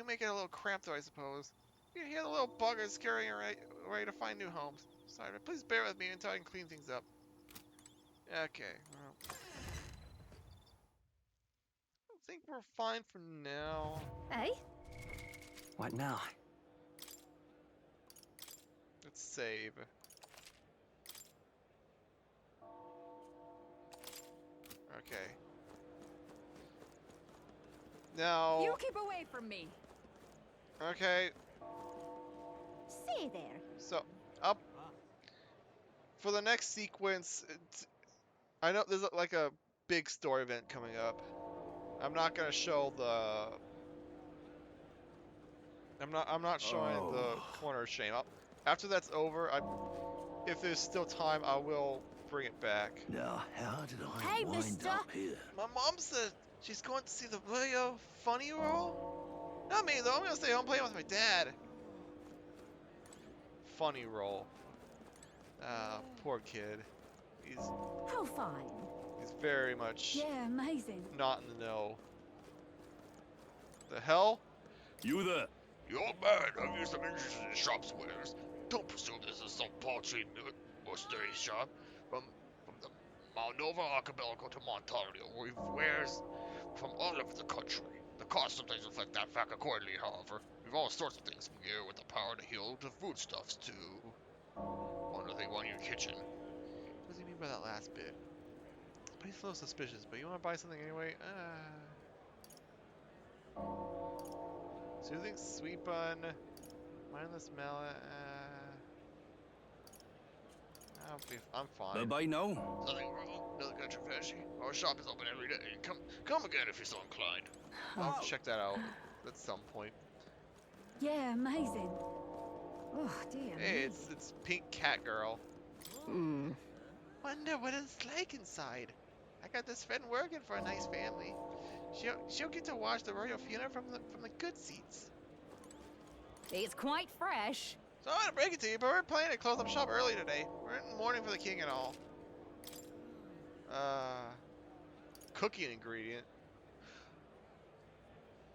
make it a little cramped, though, I suppose. You can hear the little buggers scurrying ready to find new homes. Sorry, but please bear with me until I can clean things up. Okay, well. I think we're fine for now. Hey? What now? Let's save. Okay. Now. You keep away from me. Okay. Stay there. So, up for the next sequence. I know there's like a big story event coming up. I'm not gonna show the. I'm not showing the corner of shame. After that's over, if there's still time, I will bring it back. Now, how did I wind up here? My mom said she's going to see the video funny roll. Not me though. I'm gonna stay home playing with my dad. Funny roll. Poor kid. How fine. He's very much. Yeah, amazing. Not in the know. The hell? You there? You're mad. Have you some interest in shop's wares? Don't presume this is some paltry or sturdy shop. From the Moldova archipelago to Montario, we've wares from all over the country. The costs sometimes reflect that fact accordingly, however. We've all sorts of things from here with the power to heal to foodstuffs to wonder they want in your kitchen. What does he mean by that last bit? He's a little suspicious, but you want to buy something anyway? Soothing sweet bun, mindless mallet. I'm fine. Bye now. Nothing wrong. Nothing controversy. Our shop is open every day. Come again if you're so inclined. I'll check that out at some point. Yeah, amazing. Oh dear. Hey, it's Pink Cat Girl. Hmm. Wonder what it's like inside. I got this friend working for a nice family. She'll get to watch the royal funeral from the good seats. It's quite fresh. So I'm gonna break it to you, but we're planning to close up shop early today. We're in mourning for the king and all. Cooking ingredient.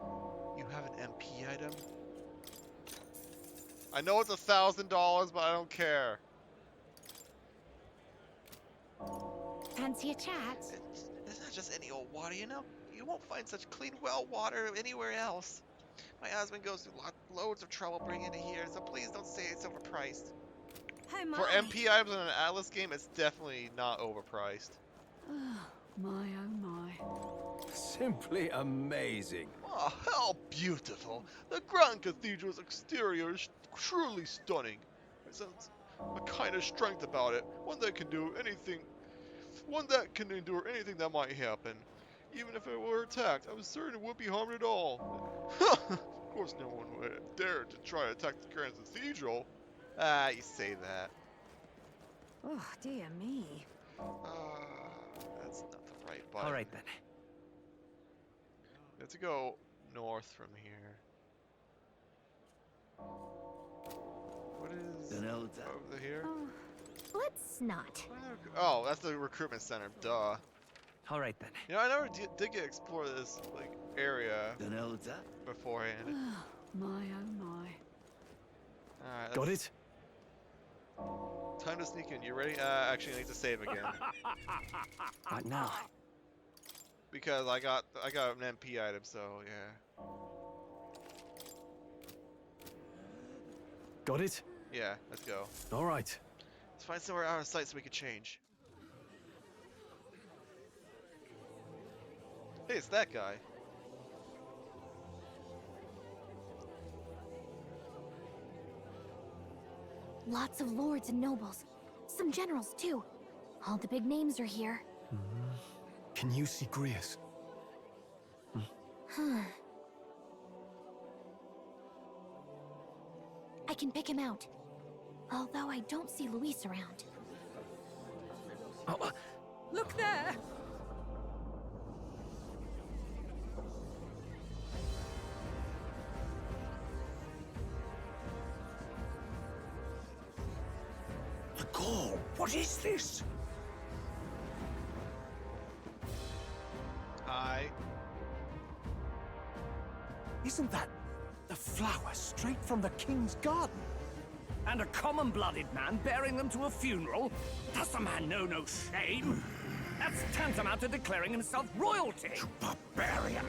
You have an MP item? I know it's $1,000, but I don't care. Fancy a chat? It's not just any old water, you know? You won't find such clean well water anywhere else. My husband goes through loads of trouble bringing it here, so please don't say it's overpriced. Hey, For MP items in an Atlas game, it's definitely not overpriced. Oh, my, oh, my. Simply amazing. Oh, how beautiful! The Grand Cathedral's exterior is truly stunning. It has a kind of strength about it, one that can endure anything that might happen. Even if it were attacked, I'm certain it wouldn't be harmed at all. Of course no one would dare to try to attack the Grand Cathedral. Ah, you say that. Oh, dear me. That's not the right button. All right then. We have to go north from here. What is over here? Let's not. Oh, that's the recruitment center. Duh. All right then. You know, I never did get to explore this like area beforehand. Oh, my, oh, my. Alright, Got it? time to sneak in. You ready? Actually, I need to save again Right now. because I got an MP item. So yeah. Got it? Yeah, let's go. All right. Let's find somewhere out of sight so we can change. Hey, it's that guy. Lots of lords and nobles. Some generals, too. All the big names are here. Can you see Grius? I can pick him out. Although I don't see Luis around. Look there! The Gaul, what is this? Hi. Isn't that the flower straight from the king's garden? And a common-blooded man bearing them to a funeral? Does the man know no shame? That's tantamount to declaring himself royalty! You barbarian!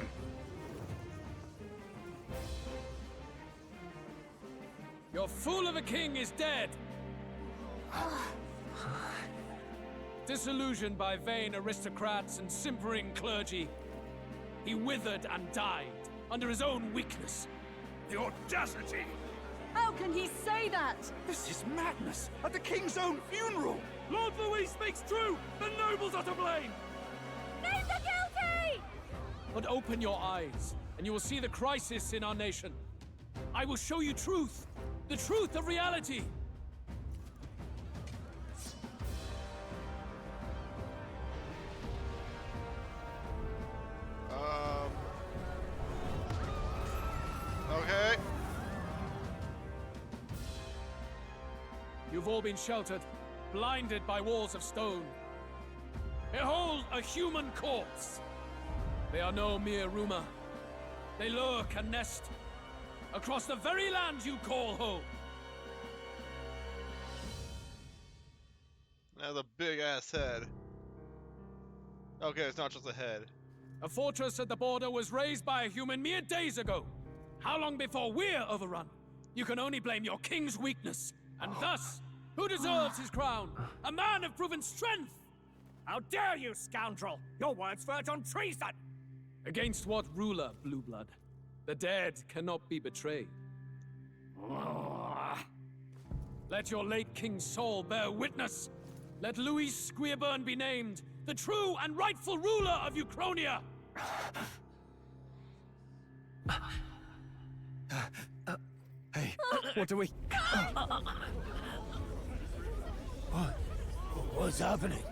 Your fool of a king is dead! Disillusioned by vain aristocrats and simpering clergy, he withered and died under his own weakness. The audacity! How can he say that? This is madness! At the king's own funeral! Lord Louis speaks true! The nobles are to blame! Name the guilty! But open your eyes, and you will see the crisis in our nation. I will show you truth, the truth of reality. Okay. You've all been sheltered, blinded by walls of stone. Behold a human corpse! They are no mere rumor. They lurk and nest across the very land you call home. That's a big ass head. Okay, it's not just a head. A fortress at the border was raised by a human mere days ago. How long before we're overrun? You can only blame your king's weakness. And thus, who deserves his crown? A man of proven strength! How dare you, scoundrel! Your words verge on treason! Against what ruler, Blue Blood? The dead cannot be betrayed. Let your late king's soul bear witness. Let Louis Squeerburn be named the true and rightful ruler of Uchronia. Hey, what do we... What's happening?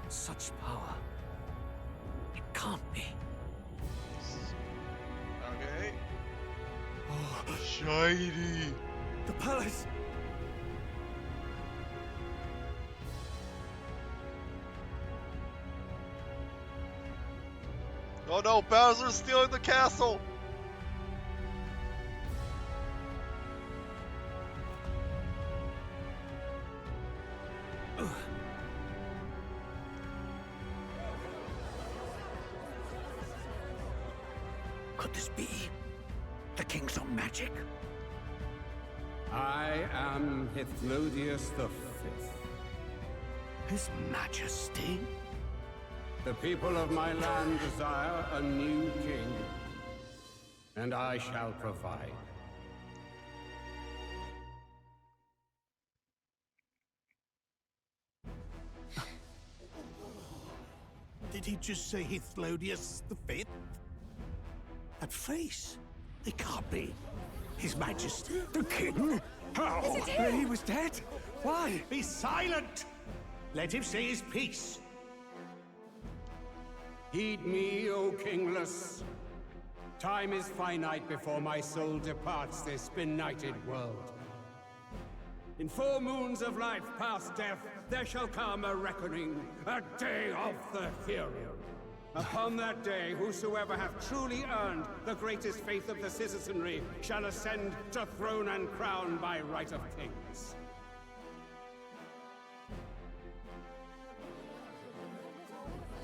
Such power. It can't be. Okay. Shiny. The palace! Oh no, Bowser's stealing the castle! this be? The king's own magic? I am Hithlodius V. His Majesty? The people of my land desire a new king, and I shall provide. Did he just say Hithlodius V? That face? It can't be. His Majesty, the king? How? Is it him? He was dead? Why? Be silent! Let him say his piece. Heed me, O kingless. Time is finite before my soul departs this benighted world. In 4 moons of life past death, there shall come a reckoning, a day of the hero. Upon that day, whosoever hath truly earned the greatest faith of the citizenry shall ascend to throne and crown by right of kings.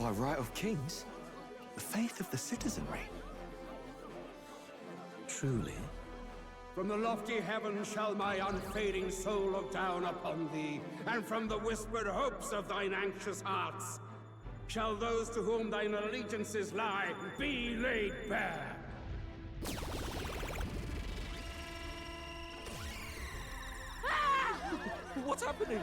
By right of kings? The faith of the citizenry? Truly? From the lofty heavens shall my unfading soul look down upon thee, and from the whispered hopes of thine anxious hearts shall those to whom thine allegiances lie be laid bare. What's happening?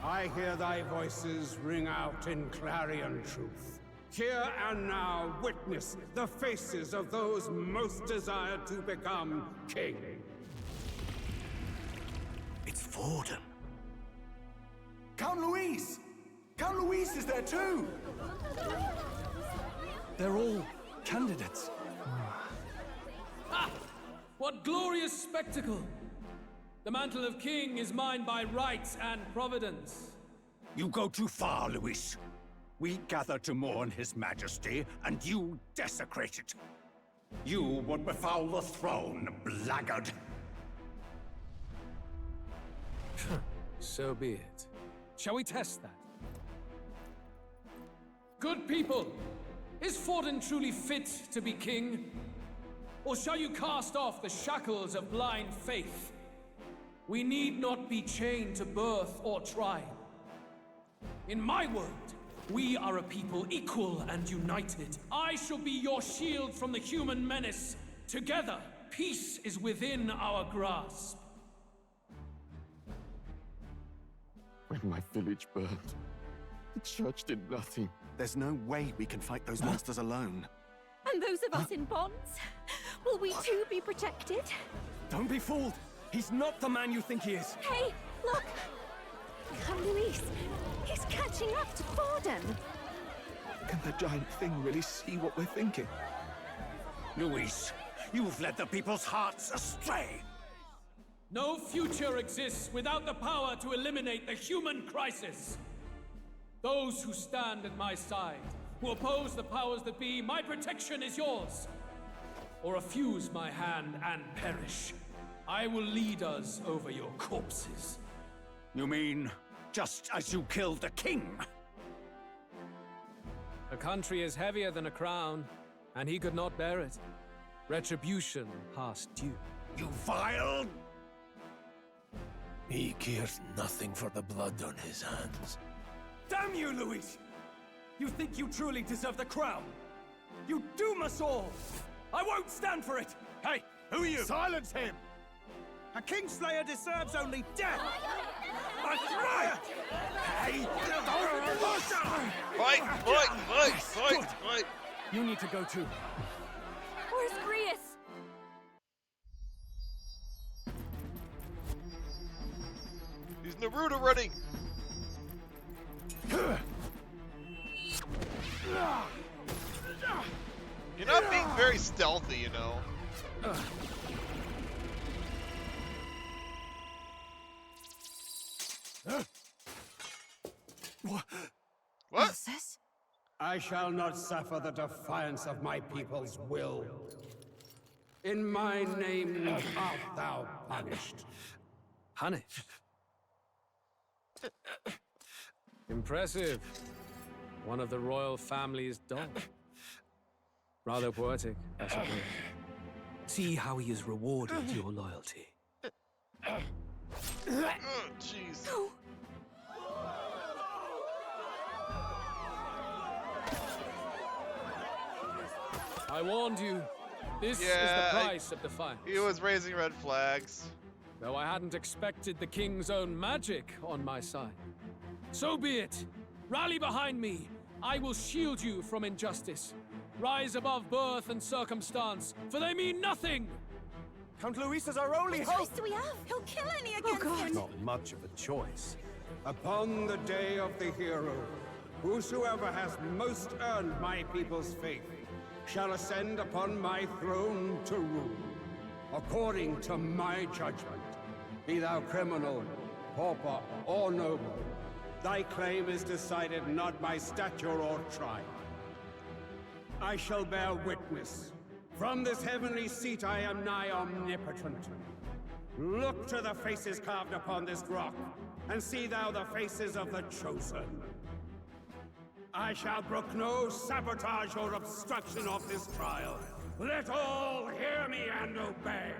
I hear thy voices ring out in clarion truth. Here and now, witness the faces of those most desired to become king. It's Forden. Count Louise! Count Louise is there too! They're all candidates. Ah! What glorious spectacle! The mantle of king is mine by rights and providence. You go too far, Luis. We gather to mourn his majesty, and you desecrate it. You would befoul the throne, blackguard. So be it. Shall we test that? Good people, is Forden truly fit to be king? Or shall you cast off the shackles of blind faith? We need not be chained to birth or trial. In my world, we are a people equal and united. I shall be your shield from the human menace. Together, peace is within our grasp. When my village burned, the church did nothing. There's no way we can fight those monsters alone. And those of us in bonds? Will we too be protected? Don't be fooled! He's not the man you think he is! Hey, look! Come, Luis. He's catching up to Forden. Can the giant thing really see what we're thinking? Luis, you've led the people's hearts astray. No future exists without the power to eliminate the human crisis. Those who stand at my side, who oppose the powers that be, my protection is yours. Or refuse my hand and perish. I will lead us over your corpses. You mean, just as you killed the king? A country is heavier than a crown, and he could not bear it. Retribution past due. You vile... He cares nothing for the blood on his hands. Damn you, Luis! You think you truly deserve the crown? You doom us all! I won't stand for it! Hey, who are you? Silence him! A kingslayer deserves only death! That's right! Hey! Fight! You need to go too. Where's Grius? He's Naruto running! You're not being very stealthy, you know. What? This? I shall not suffer the defiance of my people's will. In my name art thou punished. Punished? Impressive. One of the royal family's dog. Rather poetic, I suppose. See how he has rewarded your loyalty. Jeez. I warned you. This is Yeah, the price of defiance. He was raising red flags. Though I hadn't expected the king's own magic on my side. So be it. Rally behind me. I will shield you from injustice. Rise above birth and circumstance, for they mean nothing. Count Luis is our only What hope! choice do we have? He'll kill any against him. Not much of a choice. Upon the day of the hero, whosoever has most earned my people's faith shall ascend upon my throne to rule, according to my judgment. Be thou criminal, pauper, or noble, thy claim is decided not by stature or tribe. I shall bear witness. From this heavenly seat I am nigh omnipotent. Look to the faces carved upon this rock, and see thou the faces of the chosen. I shall brook no sabotage or obstruction of this trial. Let all hear me and obey.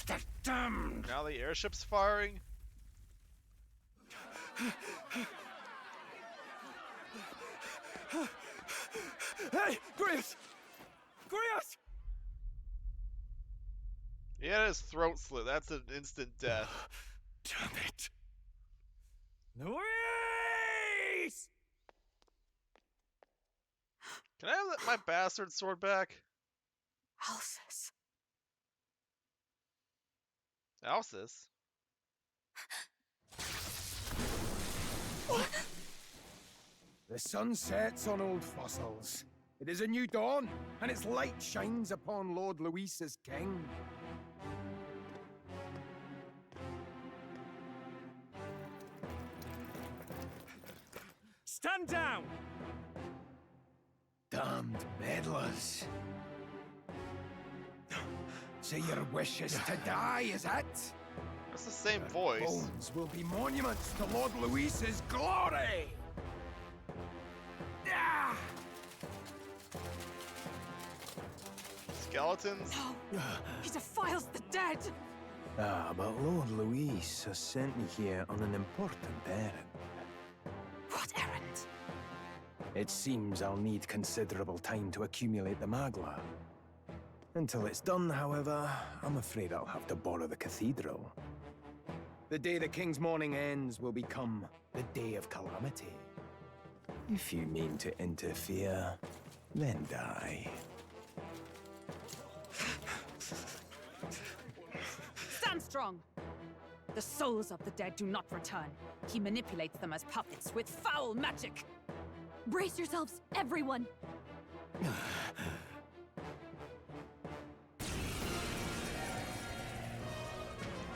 The damned! Now the airship's firing. Hey, Grius! Grius! He had his throat slit. That's an instant death. Damn it! Luis! Can I have my bastard sword back? Alsus. Alsus? The sun sets on old fossils. It is a new dawn, and its light shines upon Lord Luis as king. Stand down! Damned meddlers. So your wish is to die, is it? That's the same voice. Bones will be monuments to Lord Luis's glory! Ah! Skeletons? No! He defiles the dead! Ah, but Lord Luis has sent me here on an important errand. What errand? It seems I'll need considerable time to accumulate the Magla. Until it's done, however, I'm afraid I'll have to borrow the cathedral. The day the king's mourning ends will become the day of calamity. If you mean to interfere, then die. Stand strong! The souls of the dead do not return. He manipulates them as puppets with foul magic! Brace yourselves, everyone!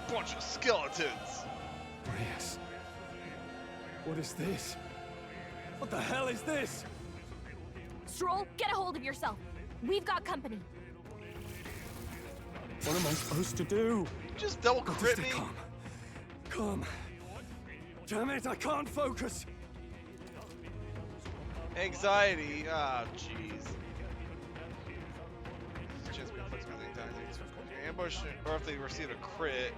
Bunch of skeletons! Grius. What is this? What the hell is this? Stroll, get a hold of yourself. We've got company. What am I supposed to do? Just double crit me. Calm. Calm. Damn it, I can't focus. Anxiety. Ah, jeez. Chance to be inflicted with anxiety. Ambush, or if they receive a crit.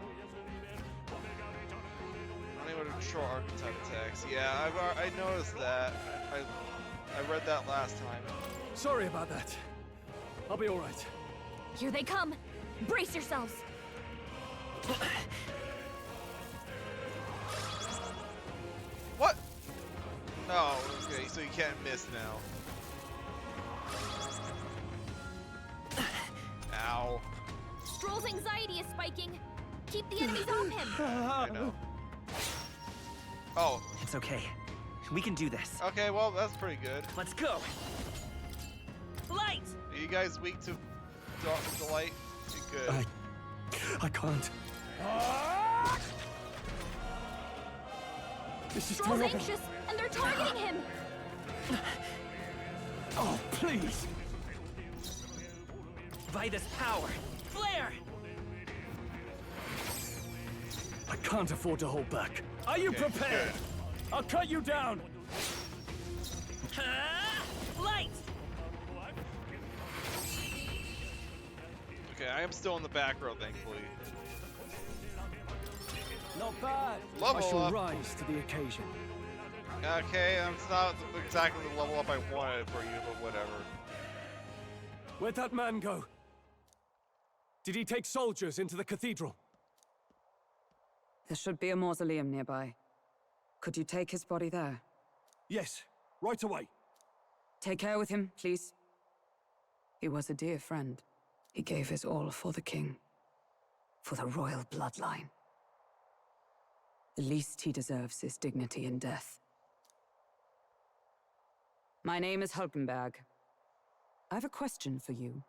Unable to control archetype attacks. Yeah, I noticed that. I read that last time. Sorry about that. I'll be all right. Here they come. Brace yourselves. What? Oh, okay, so you can't miss now. Ow. Stroll's anxiety is spiking. Keep the enemies off him. I know. Oh. It's okay. We can do this. Okay, well, that's pretty good. Let's go. Light! Are you guys weak to the light? You're good. I can't. This is Stroll's terrible. anxious. and they're targeting him! Oh, please! By this power, flare! I can't afford to hold back. Are you prepared? I'll cut you down! Light! Okay, I am still in the back row, thankfully. Not bad. Level I shall up. rise to the occasion. Okay, it's not exactly the level up I wanted for you, but whatever. Where'd that man go? Did he take soldiers into the cathedral? There should be a mausoleum nearby. Could you take his body there? Yes, right away. Take care with him, please. He was a dear friend. He gave his all for the king. For the royal bloodline. The least he deserves is dignity in death. My name is Hulkenberg. I have a question for you.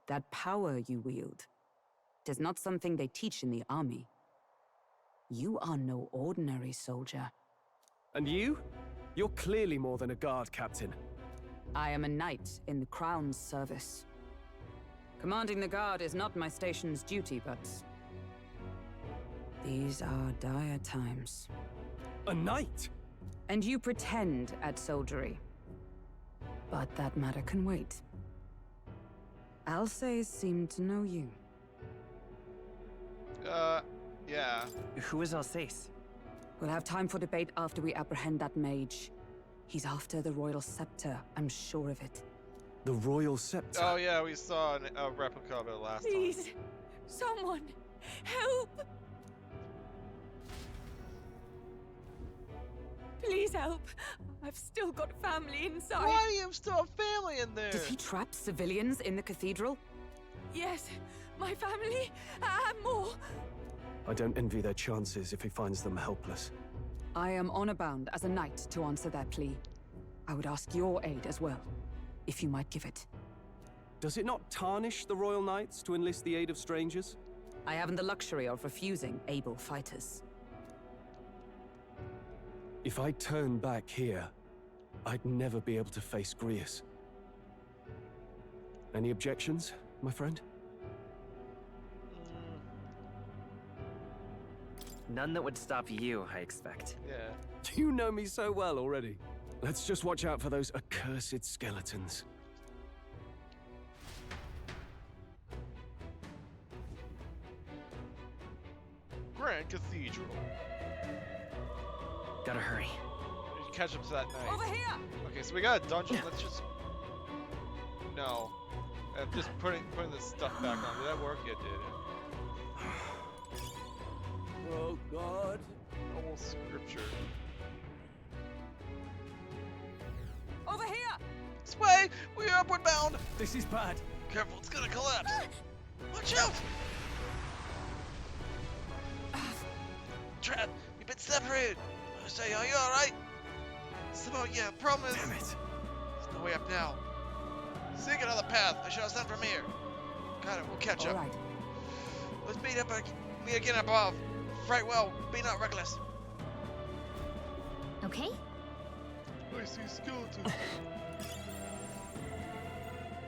That power you wield, it is not something they teach in the army. You are no ordinary soldier. And you? You're clearly more than a guard captain. I am a knight in the Crown's service. Commanding the guard is not my station's duty, but... these are dire times. A knight? And you pretend at soldiery. But that matter can wait. Alsays seem to know you. Yeah. Who is Alsace? We'll have time for debate after we apprehend that mage. He's after the royal scepter, I'm sure of it. The royal scepter? Oh yeah, we saw a replica of it last Please, time. someone, help! Please help. I've still got family inside. Why do you still have family in there? Did he trap civilians in the cathedral? Yes, my family, and more. I don't envy their chances if he finds them helpless. I am honor bound as a knight to answer that plea. I would ask your aid as well, if you might give it. Does it not tarnish the Royal Knights to enlist the aid of strangers? I haven't the luxury of refusing able fighters. If I turn back here, I'd never be able to face Grius. Any objections, my friend? None that would stop you, I expect. Yeah. You know me so well already. Let's just watch out for those accursed skeletons. Grand Cathedral. Gotta hurry. You catch up to that night. Over here! Okay, so we got a dungeon. Let's just... No. I'm just putting this stuff back on. Did that work? Yeah, it did. Oh, God. Almost scripture. Over here! This way! We are upward bound! This is bad. Careful, it's gonna collapse! Watch out! Trap! You've been separated! I say, are you alright? Somehow, yeah, promise! Damn it. There's no way up now. Seek another path. I shall ascend from here. Got it, we'll catch up. All right. Let's meet again above. Right well, be not reckless. Okay? I see skeletons.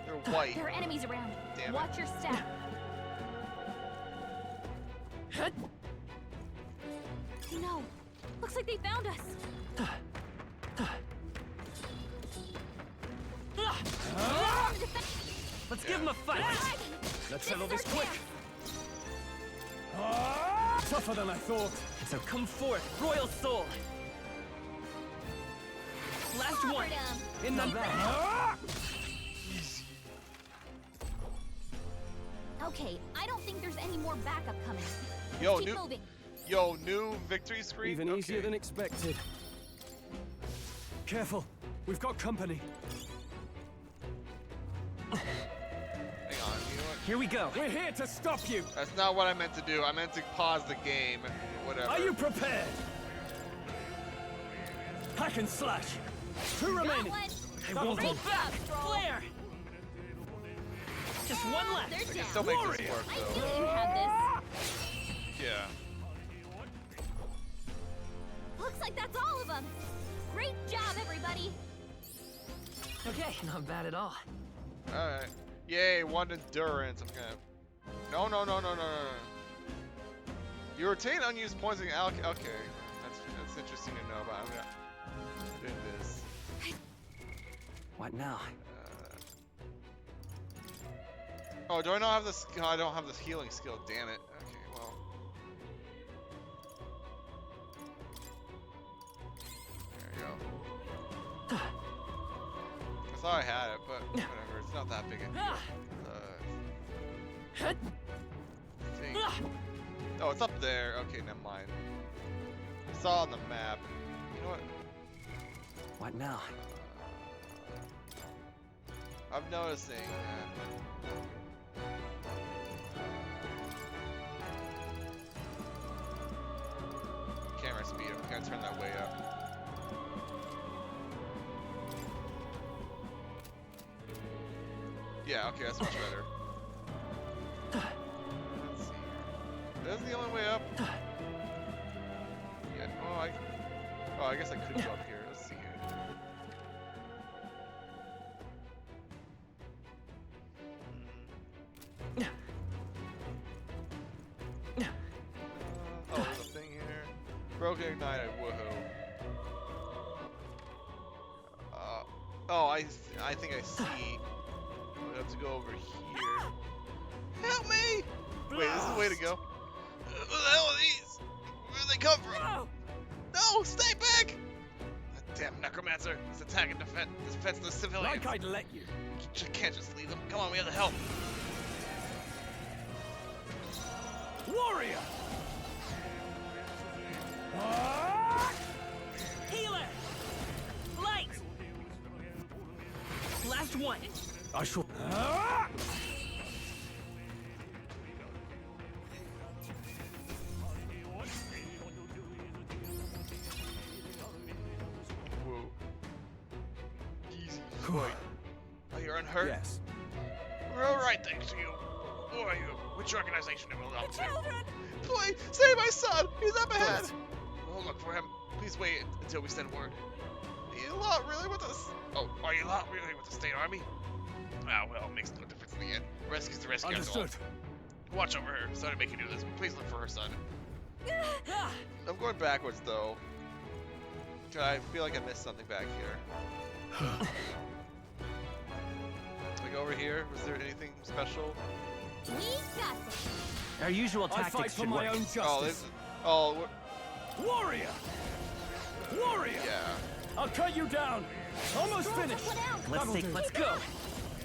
They're white. There are enemies around. Damn it. Watch your step. No, looks like they found us. Let's give him a fight! Let's settle this quick. Tougher than I thought. So come forth, Royal Soul! Last one! In the back! Okay, I don't think there's any more backup coming. Yo, Keep moving. new victory screen. Even easier than expected. Careful, we've got company. Hang on, you know what? Here we go. We're here to stop you. That's not what I meant to do. I meant to pause the game. Whatever. Are you prepared? Hack and slash. Two remaining. I won't hold back! Flare! Just one left! They're I can down. still make this work, I though. knew you had this. Yeah. Looks like that's all of them. Great job, everybody. Okay, not bad at all. Alright. Yay, 1 endurance. I'm gonna... No, no, no, no, no, no, no. You retain unused points in okay. That's interesting to know, but I'm gonna do this. What now? Oh, do I not have this? Oh, I don't have this healing skill. Damn it. Okay, well. There you go. I thought I had it, but whatever. It's not that big a deal. Thing. Oh, it's up there. Okay, never mind. I saw on the map. You know what? What now? I'm noticing that. Camera speed. I'm gonna turn that way up. Yeah. Okay, that's much better. Let's see. That's the only way up. Yeah. Oh, I guess I could go up here. Let's see here. Oh, there's a thing here. Broken ignited. Woohoo. Oh, I think I see. We have to go over here. Help me! Wait, this is the way to go. What the hell are these? Where do they come from? No, stay back! That damn necromancer is attacking defenseless civilians. Like I'd let you. You can't just leave them. Come on, we have to help. Warrior! Healer! Light! Last one! I shall... Whoa. Easy fight. Oh, you're unhurt? Yes. We're alright, thanks to you. Who are you? Which organization do you belong to? Children! Please, save my son! He's up ahead! We'll look for him. Please wait until we send word. Are you lot really with us? Oh, are you not really with the state army? Ah, well, it makes no difference in the end. Rescue's the rescue. Understood. Watch over her. Sorry to make you do this, but please look for her son. I'm going backwards though. I feel like I missed something back here. Like over here, was there anything special? We got this. Our usual I tactics fight for should my work. own justice. Warrior! Warrior! Yeah. I'll cut you down. Almost finished. Let's go.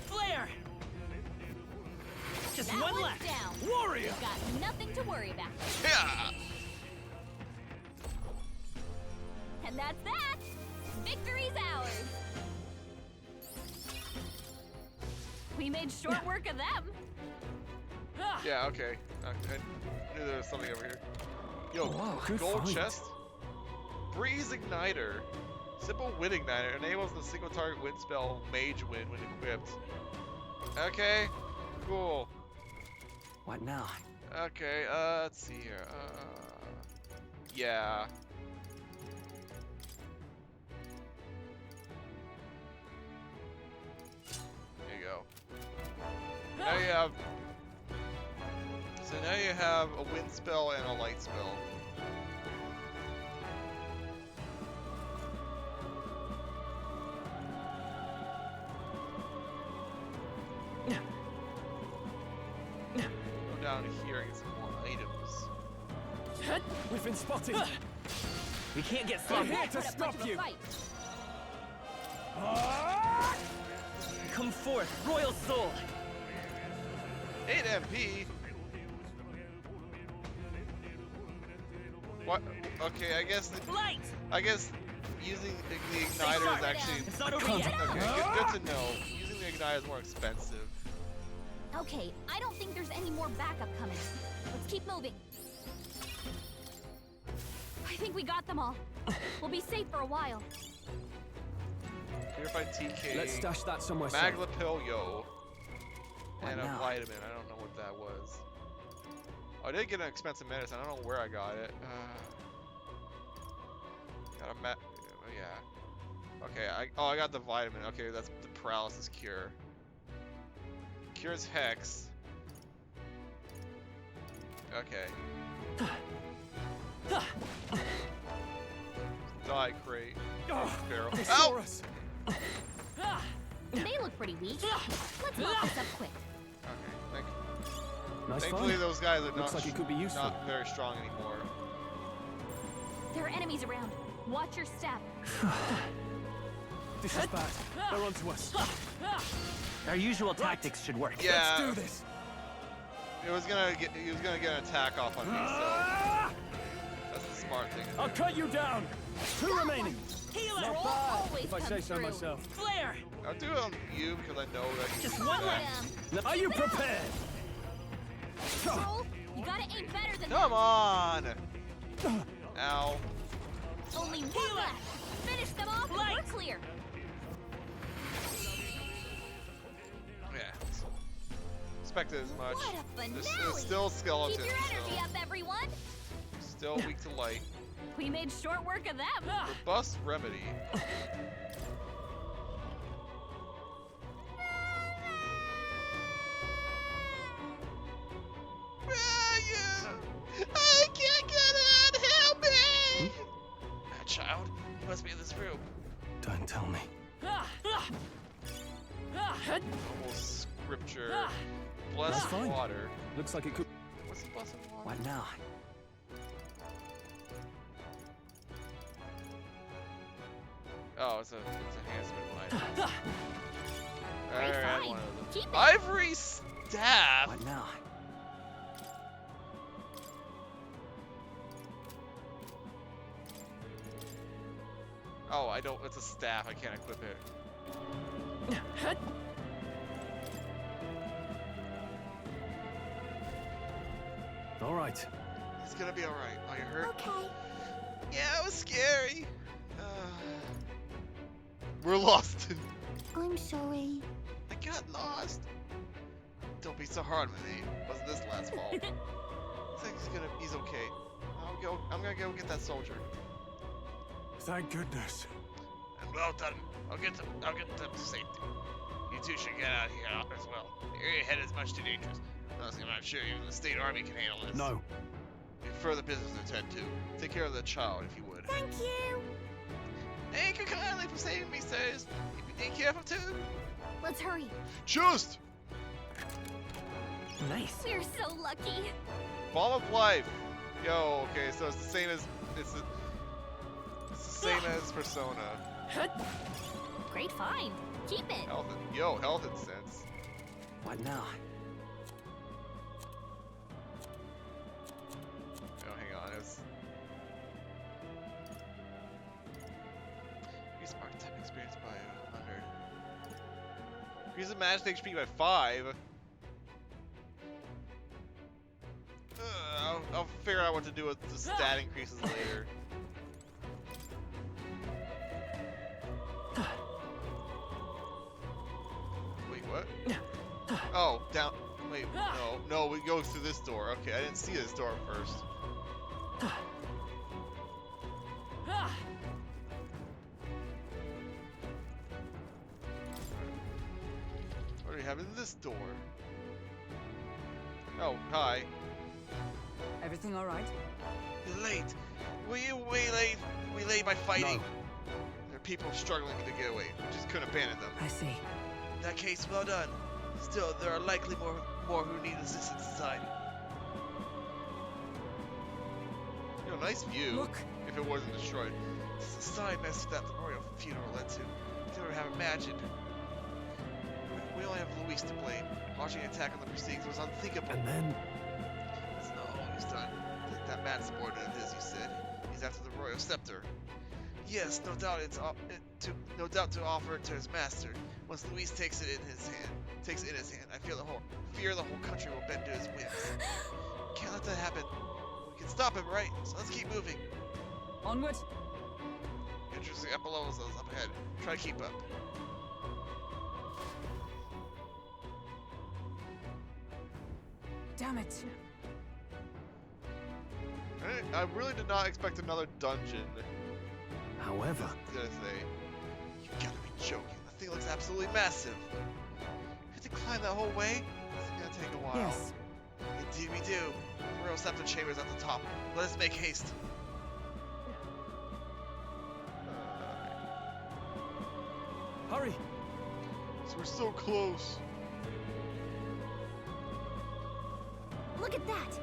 Flare! Just That one one's left. down. Warrior! We've got nothing to worry about. Yeah. And that's that. Victory's ours. We made short work of them. Yeah. Okay. I knew there was something over here. Yo, good gold find. chest. Breeze igniter. Simple wind igniter enables the single target wind spell Mage Wind when equipped. Okay. Cool. What now? Okay. Let's see here. Yeah. There you go. Now you have. So now you have a wind spell and a light spell. Go down here and get some more items. We've been spotted. We can't get I'm sloppy. here to Put up stop much of a you. fight. Come forth, royal soul. 8 MP. What? Okay, I guess. Light! I guess using the igniter is actually. It's not over yet. Okay, good to know. Using the igniter is more expensive. Okay, I don't think there's any more backup coming. Let's keep moving. I think we got them all. We'll be safe for a while. Purified TK. Let's stash that somewhere safe. Magla pill, yo. What And a now? vitamin. I don't know what that was. Oh, I did get an expensive medicine. I don't know where I got it. Got a yeah. Okay, I got the vitamin. Okay, that's the paralysis cure. Cures Hex. Okay. Die crate. Barrel. Ow! They look pretty weak. Let's mop this up quick. Okay, Nice thankfully find. those guys are Looks like it could be useful. not very strong anymore. There are enemies around. Watch your step. This is bad. They're onto us. Our usual tactics should work. Yeah. Let's do this. He was gonna get an attack off on me, so that's the smart thing. I'll cut you down. 2 remaining. Healer Not bad, always if I comes say so through. myself. Flare! I'll do it on you because I know that you Just can do one that. left. Are you prepared? Troll, you gotta aim better than Come that. on! Ow. Only one left. Finish them off and we're clear. Yeah. Expected as much. What a finale! There's still skeletons. Keep your energy so up, everyone. still weak to light. We made short work of them. Robust remedy. I can't get out! Help me! That child, he must be in this room. Don't tell me. Almost scripture. That's Blessed fine. water. Looks like it could. What's the blessed water? What now? Oh, it's enhancement line. Great Alright, find. one of them. Keep it. Ivory staff. What now? Oh, I don't. It's a staff. I can't equip it. All right. It's gonna be alright. Are you hurt? Okay. Yeah, it was scary. We're lost. I'm sorry. I got lost. Don't be so hard with me. Wasn't this last fall? I think he's okay. I'm gonna go get that soldier. Thank goodness. And well done. I'll get them to safety. You two should get out of here as well. The area ahead is much too dangerous. Honestly, I'm not sure even the state army can handle this. No. We have further business to attend to. Take care of the child, if you would. Thank you. Thank you kindly for saving me, sirs. You be careful too. Let's hurry. Just Nice. We're so lucky. Bomb of life. Yo, okay, so it's the same as it's the same as Persona. Great find. Keep it. Health incense. What now? Oh, hang on. It's increase archetype experience by 100. Increase the magic HP by 5. I'll figure out what to do with the stat increases later. Wait, what? Oh, down. Wait, no, we go through this door. Okay, I didn't see this door first. What do we have in this door? Oh, hi. Everything all right? You're late. We late by fighting. No. There are people struggling to get away. We just couldn't abandon them. I see. In that case, well done. Still, there are likely more who need assistance inside. You know, nice view. Look. If it wasn't destroyed. It's the side mess that the royal funeral led to. You never have imagined. We only have Luis to blame. Launching an attack on the proceedings was unthinkable. And then That's not all he's done. That mad subordinate of his, you said. He's after the royal scepter. Yes, no doubt to offer it to his master. Once Luis takes it in his hand, I fear the whole country will bend to his whims. Can't let that happen. We can stop him, right? So let's keep moving. Onward. Interesting upper levels up ahead. Try to keep up. Damn it. I really did not expect another dungeon. However... I was gonna say, you gotta be joking. The thing looks absolutely massive. You have to climb that whole way? It's gonna take a while. Yes. Indeed we do. The real septum chamber's at the top. Let us make haste. Hurry! So we're so close. Look at that!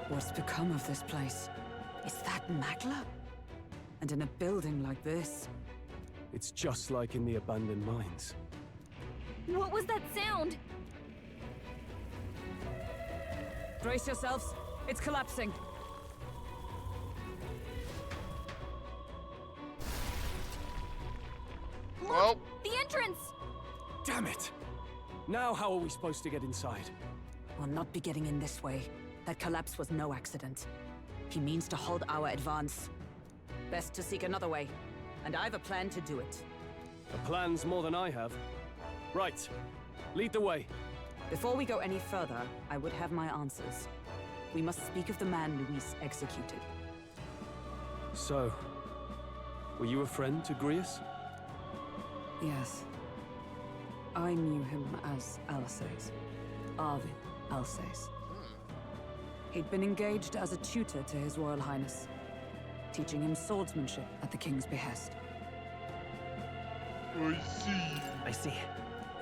What's become of this place? Is that Magla? And in a building like this? It's just like in the abandoned mines. What was that sound? Brace yourselves. It's collapsing. Well, the entrance! Damn it! Now how are we supposed to get inside? We'll not be getting in this way. That collapse was no accident. He means to halt our advance. Best to seek another way. And I've a plan to do it. A plan's more than I have. Right. Lead the way. Before we go any further, I would have my answers. We must speak of the man Luis executed. So, were you a friend to Grius? Yes. I knew him as Alsace. Arvid Alsace. He'd been engaged as a tutor to His Royal Highness, teaching him swordsmanship at the King's behest. I see.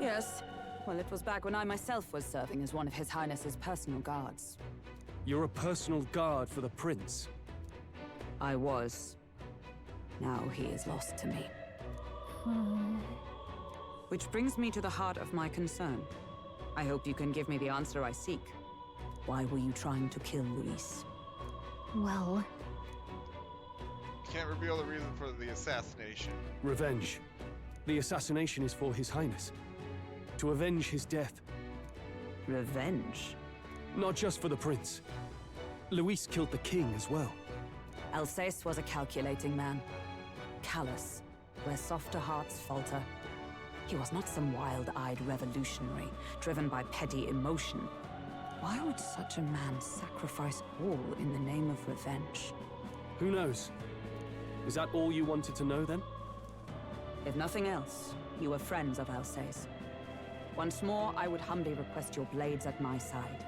Yes. Well, it was back when I myself was serving as one of His Highness's personal guards. You're a personal guard for the Prince? I was. Now he is lost to me. Which brings me to the heart of my concern. I hope you can give me the answer I seek. Why were you trying to kill Luis? Well, can't reveal the reason for the assassination. Revenge. The assassination is for His Highness. To avenge his death. Revenge? Not just for the Prince. Luis killed the King as well. Alsace was a calculating man. Callous, where softer hearts falter. He was not some wild-eyed revolutionary, driven by petty emotion. Why would such a man sacrifice all in the name of revenge? Who knows? Is that all you wanted to know, then? If nothing else, you were friends of Alsace. Once more, I would humbly request your blades at my side.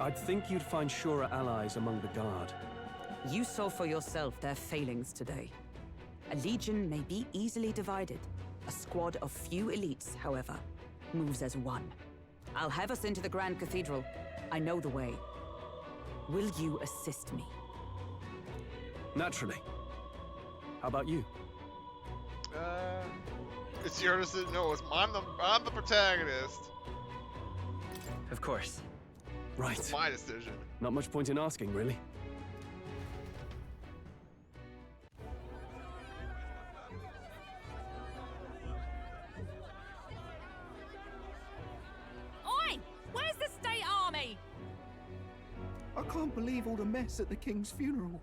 I'd think you'd find surer allies among the Guard. You saw for yourself their failings today. A legion may be easily divided. A squad of few elites, however, moves as one. I'll have us into the Grand Cathedral. I know the way. Will you assist me? Naturally. How about you? It's your decision. No, I'm the protagonist. Of course. Right. It's my decision. Not much point in asking, really. Oi! Where's the state army? I can't believe all the mess at the King's funeral.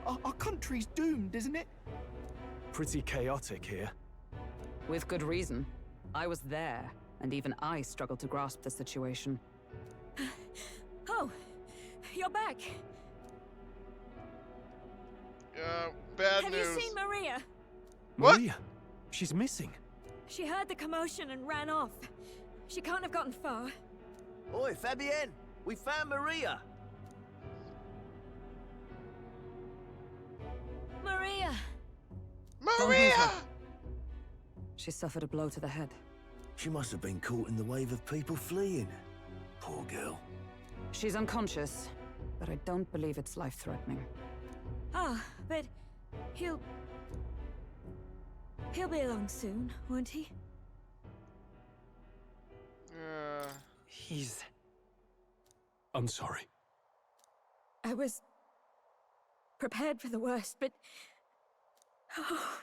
Our country's doomed, isn't it? Pretty chaotic here. With good reason. I was there, and even I struggled to grasp the situation. Oh, you're back. Bad Have news. you seen Maria? What? Maria? She's missing. She heard the commotion and ran off. She can't have gotten far. Oi, Fabienne! We found Maria! Maria! Maria! She suffered a blow to the head. She must have been caught in the wave of people fleeing. Poor girl. She's unconscious, but I don't believe it's life-threatening. Ah, but he'll be along soon, won't he? He's... I'm sorry. I was prepared for the worst, but... Oh.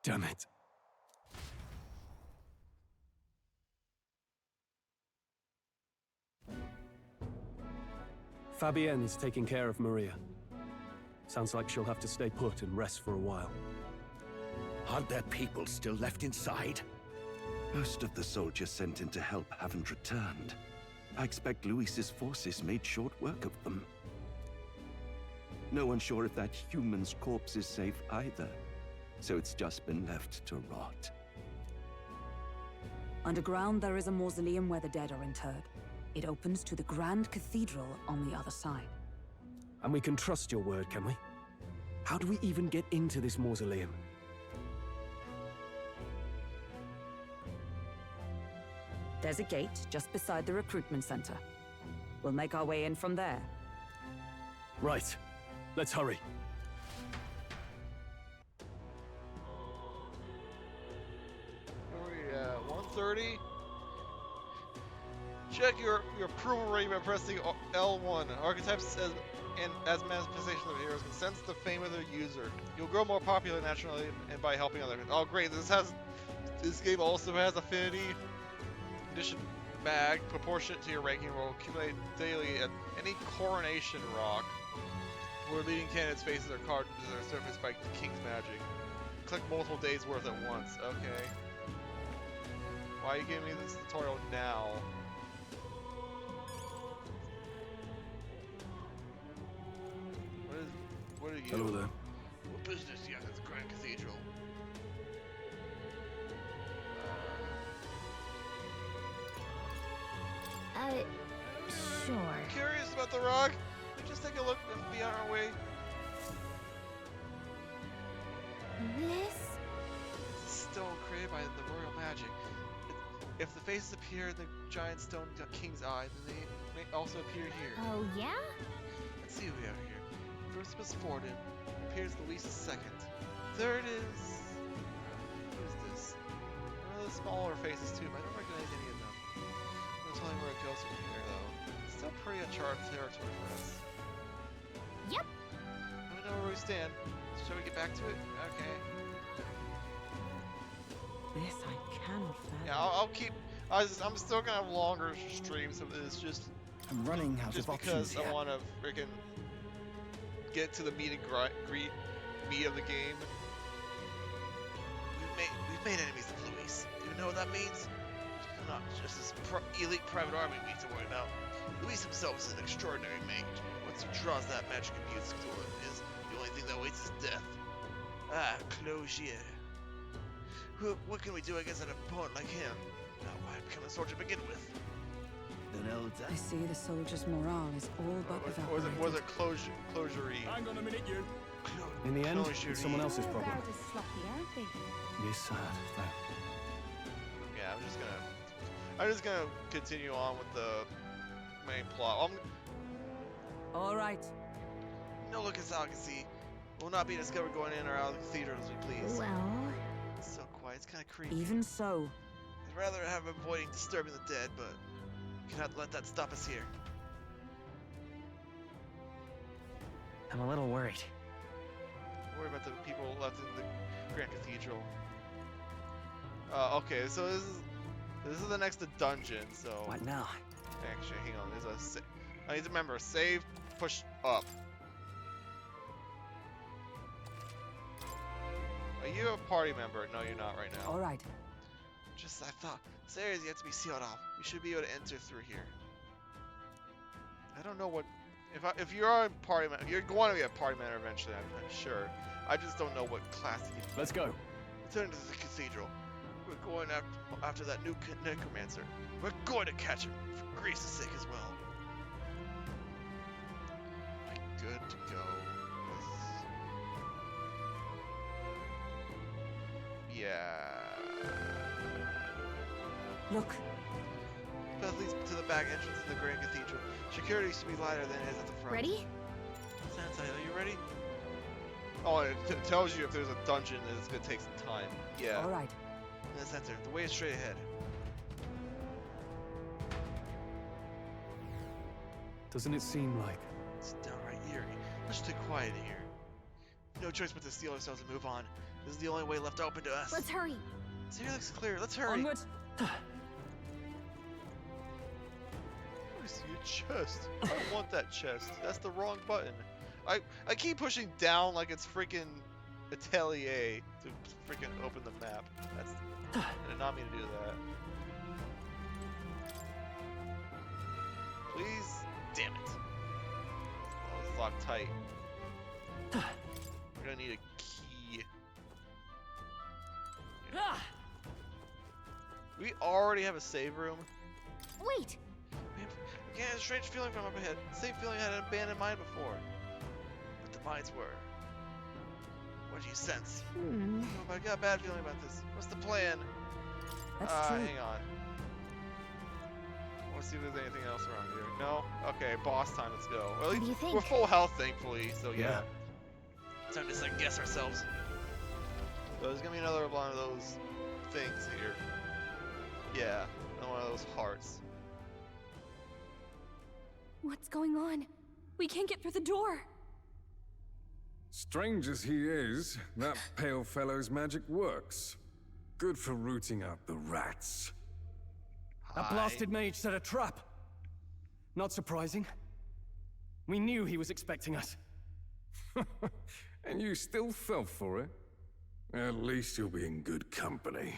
Damn it. Fabienne is taking care of Maria. Sounds like she'll have to stay put and rest for a while. Aren't there people still left inside? Most of the soldiers sent in to help haven't returned. I expect Luis's forces made short work of them. No one's sure if that human's corpse is safe either, so it's just been left to rot. Underground, there is a mausoleum where the dead are interred. It opens to the Grand Cathedral on the other side. And we can trust your word, can we? How do we even get into this mausoleum? There's a gate just beside the recruitment center. We'll make our way in from there. Right. Let's hurry. Where are we at? 130? Check your approval rating by pressing L1. Archetypes as manifestation of heroes can sense the fame of their user. You'll grow more popular naturally and by helping others. Oh great, this game also has affinity. Addition bag, proportionate to your ranking, will accumulate daily at any coronation rock where leading candidates' faces are carved into their surface by the King's magic. Click multiple days worth at once. Okay. Why are you giving me this tutorial now? What are you? Hello there. What business do you have at the Grand Cathedral? Sure. Curious about the rock? Just take a look and be on our way. This? Stone created by the royal magic. If the faces appear in the giant stone king's eye, then they may also appear here. Oh, yeah? Let's see who we have here. First was Forden. Appears Luis second. Third is... Who is this? One of the smaller faces too, but I don't recognize any of them. No telling where it goes from here though. It's still pretty uncharted territory for us. Yep. We know where we stand. Shall we get back to it? Okay. This I cannot fathom. Yeah, I'll keep... I'm still gonna have longer streams of this, just... I'm running out of options because here. I want to freaking get to the meet and greet meat of the game. We've made enemies of Luis. Do you know what that means? Not just this elite private army we need to worry about. Luis himself is an extraordinary mage. Once he draws that magic imbued to it, is the only thing that waits is death. Ah, closure. What can we do against an opponent like him? Now, why become a soldier to begin with? I see the soldiers' morale is all but evaporated. Was it closure-y? Hang on a minute, you. In the end, it's someone else's problem. About as sloppy, aren't they? You're sad, though. Yeah, I'm just gonna continue on with the main plot. All right. No look as I can see. Will not be discovered going in or out of the cathedral as we please. Well... It's so quiet, it's kind of creepy. Even so. I'd rather have avoiding disturbing the dead, but cannot let that stop us here. I'm a little worried. Worry about the people left in the Grand Cathedral. Okay, so this is the next dungeon. So what now? Actually, hang on. There's a. I need to remember. Save, push up. Are you a party member? No, you're not right now. All right. I thought this area is yet to be sealed off. We should be able to enter through here. I don't know what. If you're a party member, you're going to be a party member eventually. I'm sure. I just don't know what class you. Let's go. Return to the cathedral. We're going after that new necromancer. We're going to catch him for Greece's sake as well. Good to go. Yeah. Look. Path leads to the back entrance of the Grand Cathedral. Security should be lighter than it is at the front. Ready? Sansa, are you ready? Oh, it tells you if there's a dungeon that it's gonna take some time. Yeah. All right. In the center, the way is straight ahead. Doesn't it seem like? It's downright eerie. Much too quiet in here. No choice but to steel ourselves and move on. This is the only way left open to us. Let's hurry. See, here looks clear. Let's hurry. Onward. Where's your chest? I want that chest. That's the wrong button. I keep pushing down like it's freaking Atelier. to freaking open the map. I did not mean to do that. Please, damn it. Oh, it's locked tight. We're gonna need a key. Yeah. We already have a save room. Wait! I get a strange feeling from up ahead. Same feeling I had an abandoned mine before. But the mines were. What do you sense? Oh, but I got a bad feeling about this. What's the plan? That's true. Hang on. I want to see if there's anything else around here. No? Okay, boss time. Let's go. Well, at least we're full health, thankfully. So yeah. Time to second guess ourselves. So there's gonna be another one of those things here. Yeah, another one of those hearts. What's going on? We can't get through the door. Strange as he is, that pale fellow's magic works. Good for rooting out the rats. That blasted mage set a trap. Not surprising. We knew he was expecting us. And you still fell for it? At least you'll be in good company.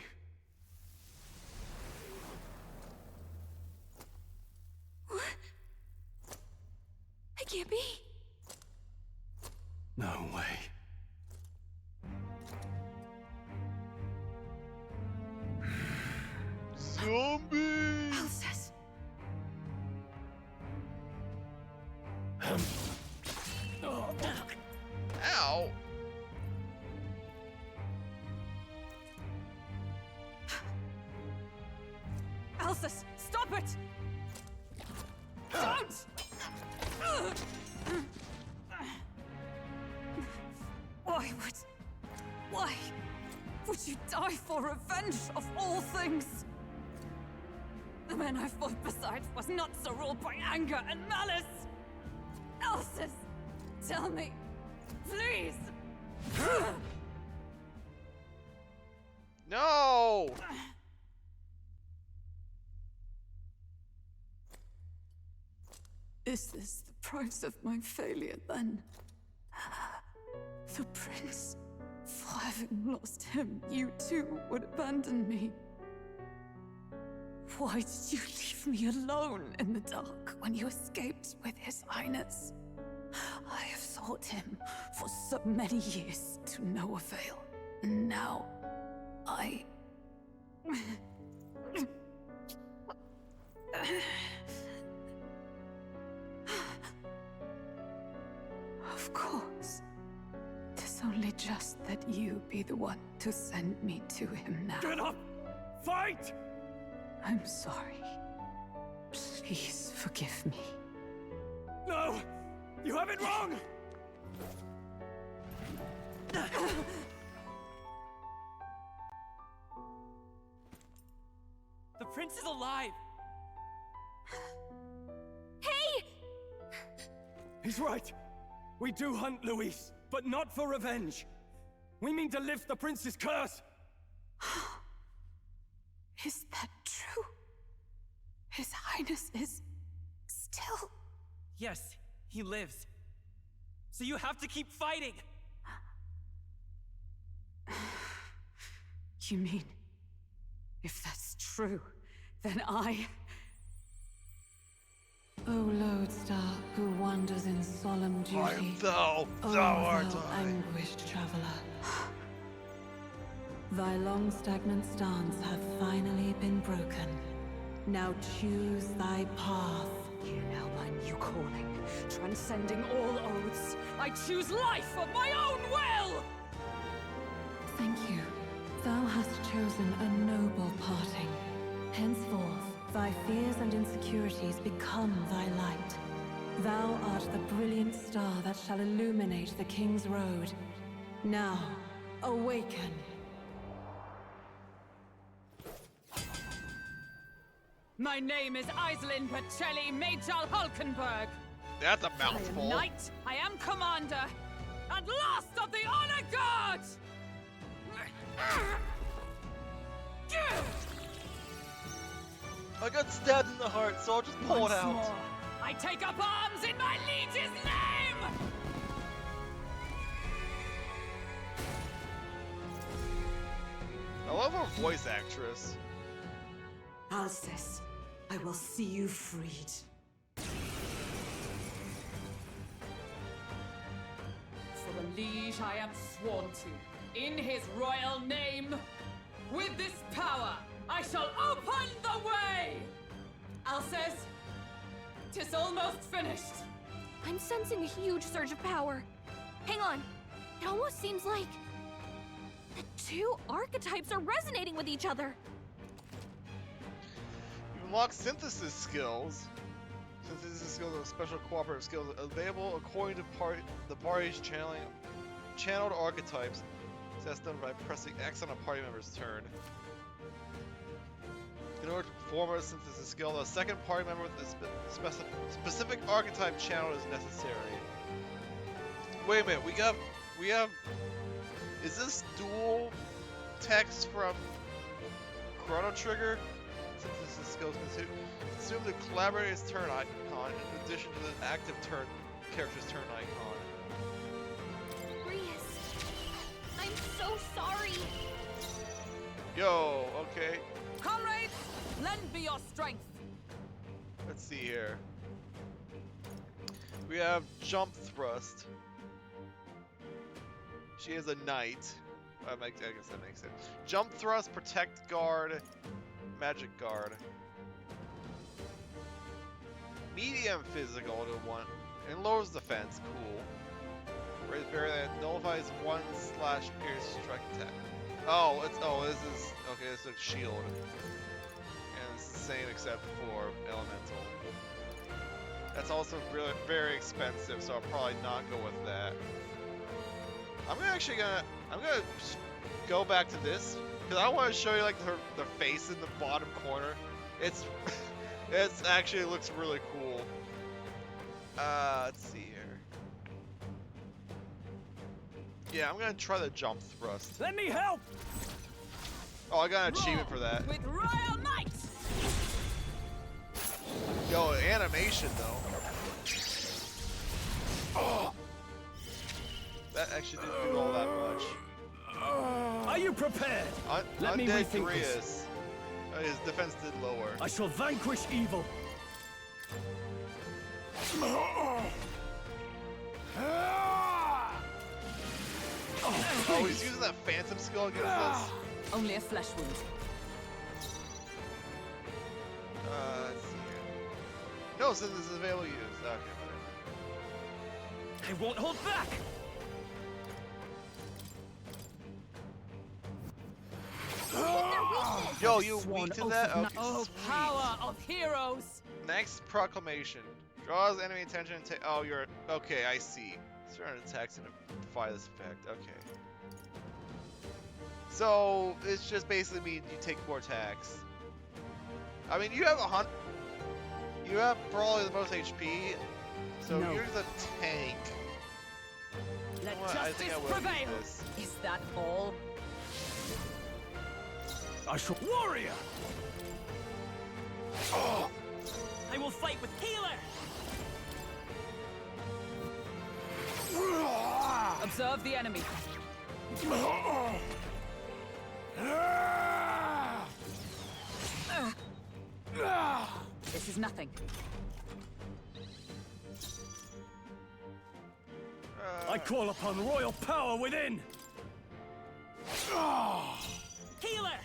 What? I can't be. No way. Zombie! Elsa's. Ow! Alsus, stop it! Don't! Why would you die for revenge of all things? The man I fought beside was not so ruled by anger and malice. Alsus, tell me, please. No! Is this the price of my failure, then? The prince, for having lost him, you too would abandon me. Why did you leave me alone in the dark when you escaped with his highness? I have sought him for so many years to no avail, and now I... Of course. 'Tis only just that you be the one to send me to him now. Get up! Fight! I'm sorry. Please forgive me. No! You have it wrong! The prince is alive! Hey! He's right. We do hunt Luis, but not for revenge. We mean to lift the prince's curse. Is that true? His highness is still... Yes, he lives. So you have to keep fighting! You mean, if that's true, then I... O lodestar who wanders in solemn duty, I am thou O art thou I. anguished traveler. Thy long stagnant stance hath finally been broken. Now choose thy path. Hear now my new calling, transcending all oaths. I choose life of my own will! Thank you. Thou hast chosen a noble parting. Henceforth, thy fears and insecurities become thy light. Thou art the brilliant star that shall illuminate the King's Road. Now, awaken. My name is Iselin Pacelli Majal Hulkenberg. That's a I am mouthful. knight, I am commander, and last of the Honor Guard! I got stabbed in the heart, so I'll just pull Once it out. more, I take up arms in my liege's name! I love her voice actress. Alcest, I will see you freed. For the liege I am sworn to, in his royal name, with this power, I shall open the way! Alcest, 'tis almost finished. I'm sensing a huge surge of power. Hang on. It almost seems like the two archetypes are resonating with each other. You unlock synthesis skills. Synthesis skills are special cooperative skills available according to the party's channeled archetypes. So that's done by pressing X on a party member's turn. In order to perform a synthesis skill, a second party member with a specific archetype channel is necessary. Wait a minute, we have. Is this dual text from Chrono Trigger? Synthesis skills consume the collaborator's turn icon in addition to the active character's turn icon. Rias, I'm so sorry. Yo, okay. Comrades, lend me your strength. Let's see here. We have jump thrust. She is a knight. I guess that makes sense. Jump thrust, protect guard, magic guard. Medium physical to 1 and lowers defense. Cool. Raise barrier that nullifies 1/pierce strike attack. Oh, this is okay. This is a shield, and it's the same except for elemental. That's also really very expensive, so I'll probably not go with that. I'm gonna go back to this because I want to show you like the face in the bottom corner. It's actually looks really cool. Let's see here. Yeah, I'm gonna try the jump thrust. Let me help. Oh, I got an achievement for that. With royal might. Yo, animation though. Oh. That actually didn't do all that much. Are you prepared? Let me Undead rethink Grius. this. His defense did lower. I shall vanquish evil. Oh, he's using that phantom skill against us? Only a flesh wound. Let's see here. No, since this is available to use. Okay, whatever. I won't hold back. Yo, you weak to that? Okay, Oh, power of heroes! Next proclamation. Draws enemy attention and take. Oh, you're. Okay, I see. Certain attacks and defy this effect. Okay. So, it's just basically mean you take more attacks. I mean, you have You have probably the most HP. So, No. you're the tank. Let Well, I think I justice will use prevail! this. Is that all? I shall warrior. Oh. I will fight with healer. Observe the enemy. This is nothing. I call upon royal power within. Healer.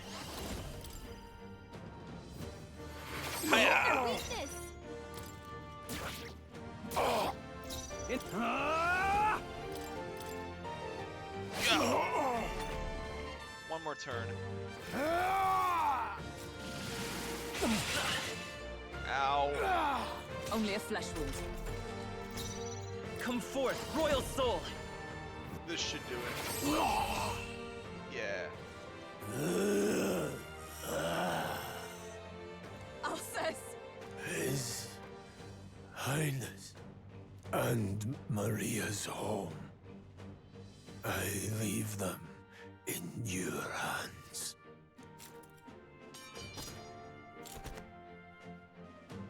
Their weakness. One more turn. Ow. Only a flesh wound. Come forth, royal soul. This should do it. Yeah. Alcest! His Highness and Maria's home. I leave them in your hands.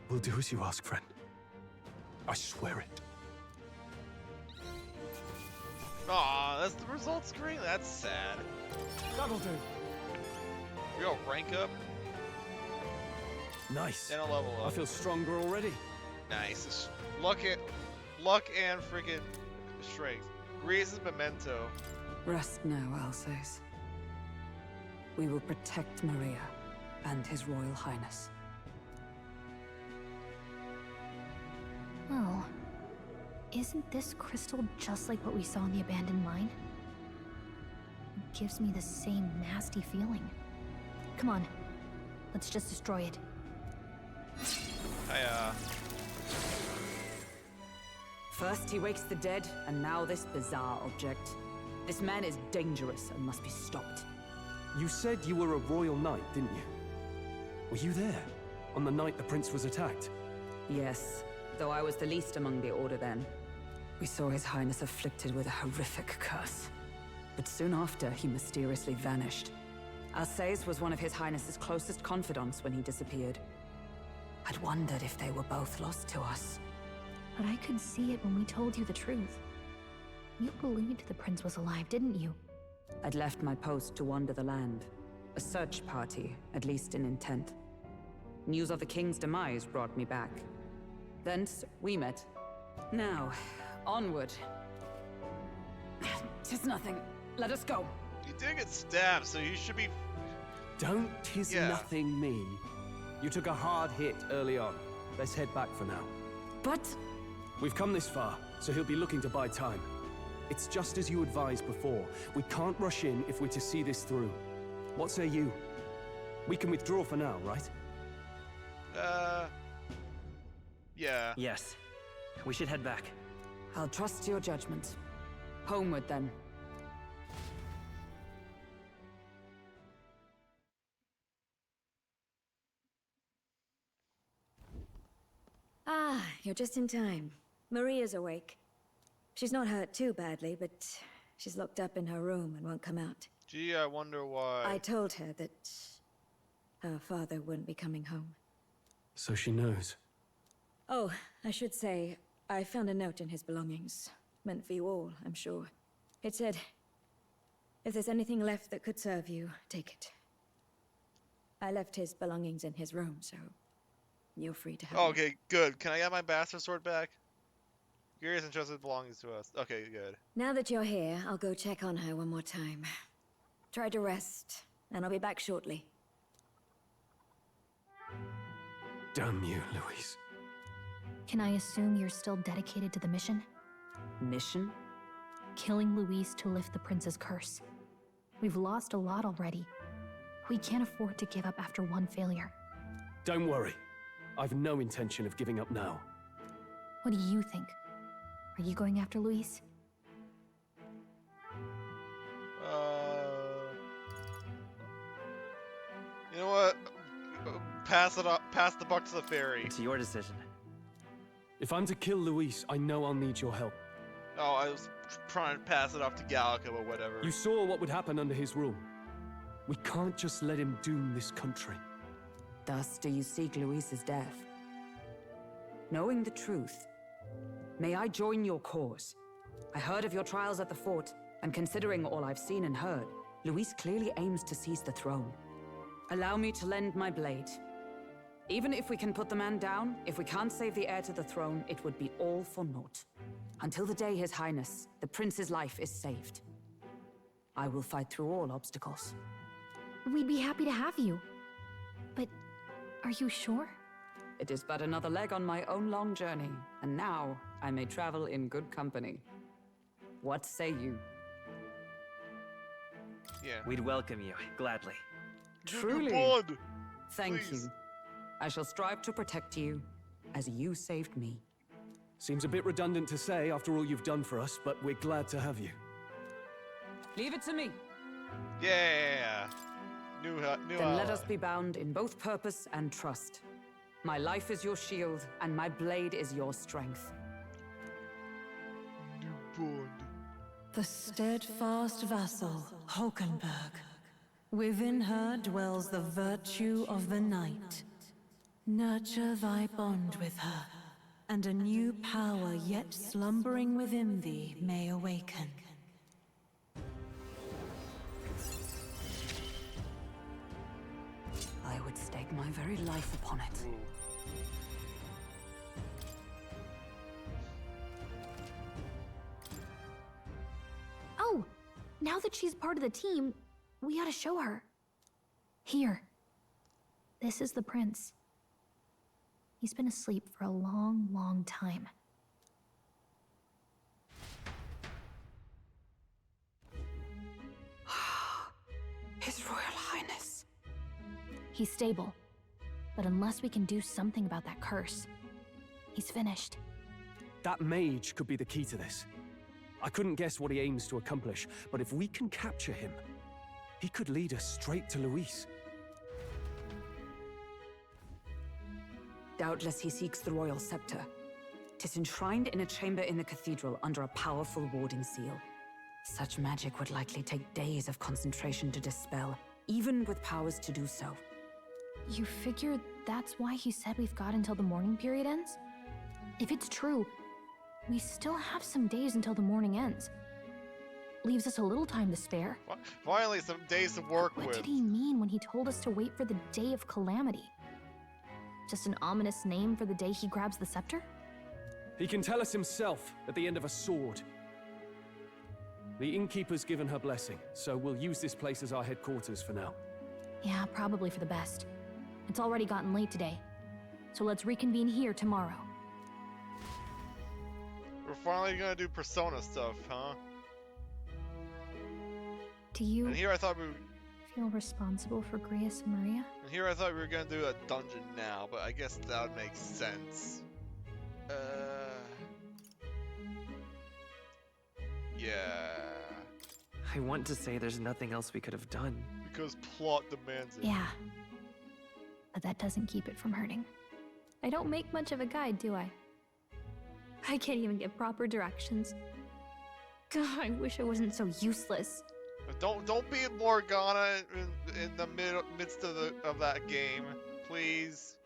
We'll do as you ask, friend. I swear it. Aw, that's the result screen? That's sad. That'll do. We all rank up Nice. and a level up. I feel stronger already. Nice. Luck and freaking strength. Grease's memento. Rest now, Alsace. We will protect Maria and His Royal Highness. Well, isn't this crystal just like what we saw in the abandoned mine? It gives me the same nasty feeling. Come on, let's just destroy it. First he wakes the dead, and now this bizarre object. This man is dangerous and must be stopped. You said you were a royal knight, didn't you? Were you there on the night the prince was attacked? Yes, though I was the least among the Order then. We saw His Highness afflicted with a horrific curse. But soon after, he mysteriously vanished. Alsace was one of His Highness's closest confidants when he disappeared. I'd wondered if they were both lost to us. But I could see it when we told you the truth. You believed the prince was alive, didn't you? I'd left my post to wander the land. A search party, at least in intent. News of the king's demise brought me back. Thence, we met. Now, onward. 'Tis nothing. Let us go. You did get stabbed, so you should be... Don't tis nothing me. You took a hard hit early on. Let's head back for now. But... We've come this far, so he'll be looking to buy time. It's just as you advised before. We can't rush in if we're to see this through. What say you? We can withdraw for now, right? Yeah. Yes. We should head back. I'll trust your judgment. Homeward, then. Ah, you're just in time. Maria's awake. She's not hurt too badly, but she's locked up in her room and won't come out. Gee, I wonder why. I told her that her father wouldn't be coming home. So she knows. Oh, I should say, I found a note in his belongings. Meant for you all, I'm sure. It said, if there's anything left that could serve you, take it. I left his belongings in his room, so you're free to have them. Okay, good. Can I get my bastard sword back? Gary's entrusted belongings to us. Okay, good. Now that you're here, I'll go check on her one more time. Try to rest, and I'll be back shortly. Damn you, Louise. Can I assume you're still dedicated to the mission? Mission? Killing Louise to lift the prince's curse. We've lost a lot already. We can't afford to give up after one failure. Don't worry. I've no intention of giving up now. What do you think? Are you going after Louise? You know what? Pass it up. Pass the buck to the fairy. It's your decision. If I'm to kill Louise, I know I'll need your help. Oh, I was trying to pass it off to Gallica, but whatever. You saw what would happen under his rule. We can't just let him doom this country. Thus do you seek Louise's death. Knowing the truth, may I join your cause? I heard of your trials at the fort, and considering all I've seen and heard, Louise clearly aims to seize the throne. Allow me to lend my blade. Even if we can put the man down, if we can't save the heir to the throne, it would be all for naught. Until the day His Highness, the prince's life is saved. I will fight through all obstacles. We'd be happy to have you. But are you sure? It is but another leg on my own long journey, and now I may travel in good company. What say you? Yeah. We'd welcome you, gladly. Truly. Blood. Thank Please. you. I shall strive to protect you, as you saved me. Seems a bit redundant to say after all you've done for us, but we're glad to have you. Leave it to me. Yeah. New Then let us be bound in both purpose and trust. My life is your shield, and my blade is your strength. The steadfast vassal, Hulkenberg. Within her dwells the virtue of the knight. Nurture thy bond with her, and a new power yet slumbering within thee may awaken. I would stake my very life upon it. Oh, now that she's part of the team, we ought to show her. Here. This is the prince. He's been asleep for a long, long time. His Royal Highness. He's stable. But unless we can do something about that curse, he's finished. That mage could be the key to this. I couldn't guess what he aims to accomplish, but if we can capture him, he could lead us straight to Luis. Doubtless he seeks the royal scepter. 'Tis enshrined in a chamber in the cathedral under a powerful warding seal. Such magic would likely take days of concentration to dispel, even with powers to do so. You figure that's why he said we've got until the mourning period ends? If it's true, we still have some days until the mourning ends. Leaves us a little time to spare. Finally, some days to work What with. did he mean when he told us to wait for the day of calamity? Just an ominous name for the day he grabs the scepter? He can tell us himself at the end of a sword. The innkeeper's given her blessing, so we'll use this place as our headquarters for now. Yeah, probably for the best. It's already gotten late today, so let's reconvene here tomorrow. We're finally gonna do Persona stuff, huh? Do you And here I thought we feel responsible for Grius and Maria? And here I thought we were gonna do a dungeon now, but I guess that would make sense. Yeah. I want to say there's nothing else we could have done. Because plot demands it. Yeah. But that doesn't keep it from hurting. I don't make much of a guide, do I? I can't even give proper directions. God, I wish I wasn't so useless. But don't be Morgana in the midst of that game, please.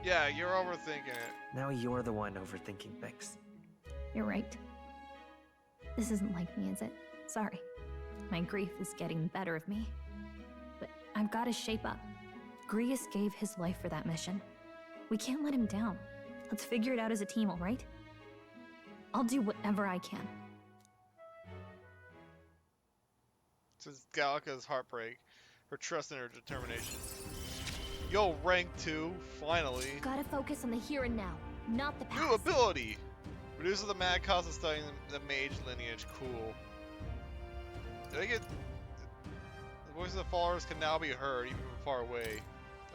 Yeah, you're overthinking it. Now you're the one overthinking things. You're right. This isn't like me, is it? Sorry. My grief is getting the better of me. But I've got to shape up. Grius gave his life for that mission. We can't let him down. Let's figure it out as a team, all right? I'll do whatever I can. Since Gallica's heartbreak, her trust and her determination. Yo, rank 2, finally. Gotta focus on the here and now, not the past. New ability! Reduces the mad cost of studying the mage lineage. Cool. Did I get... The voices of followers can now be heard, even from far away.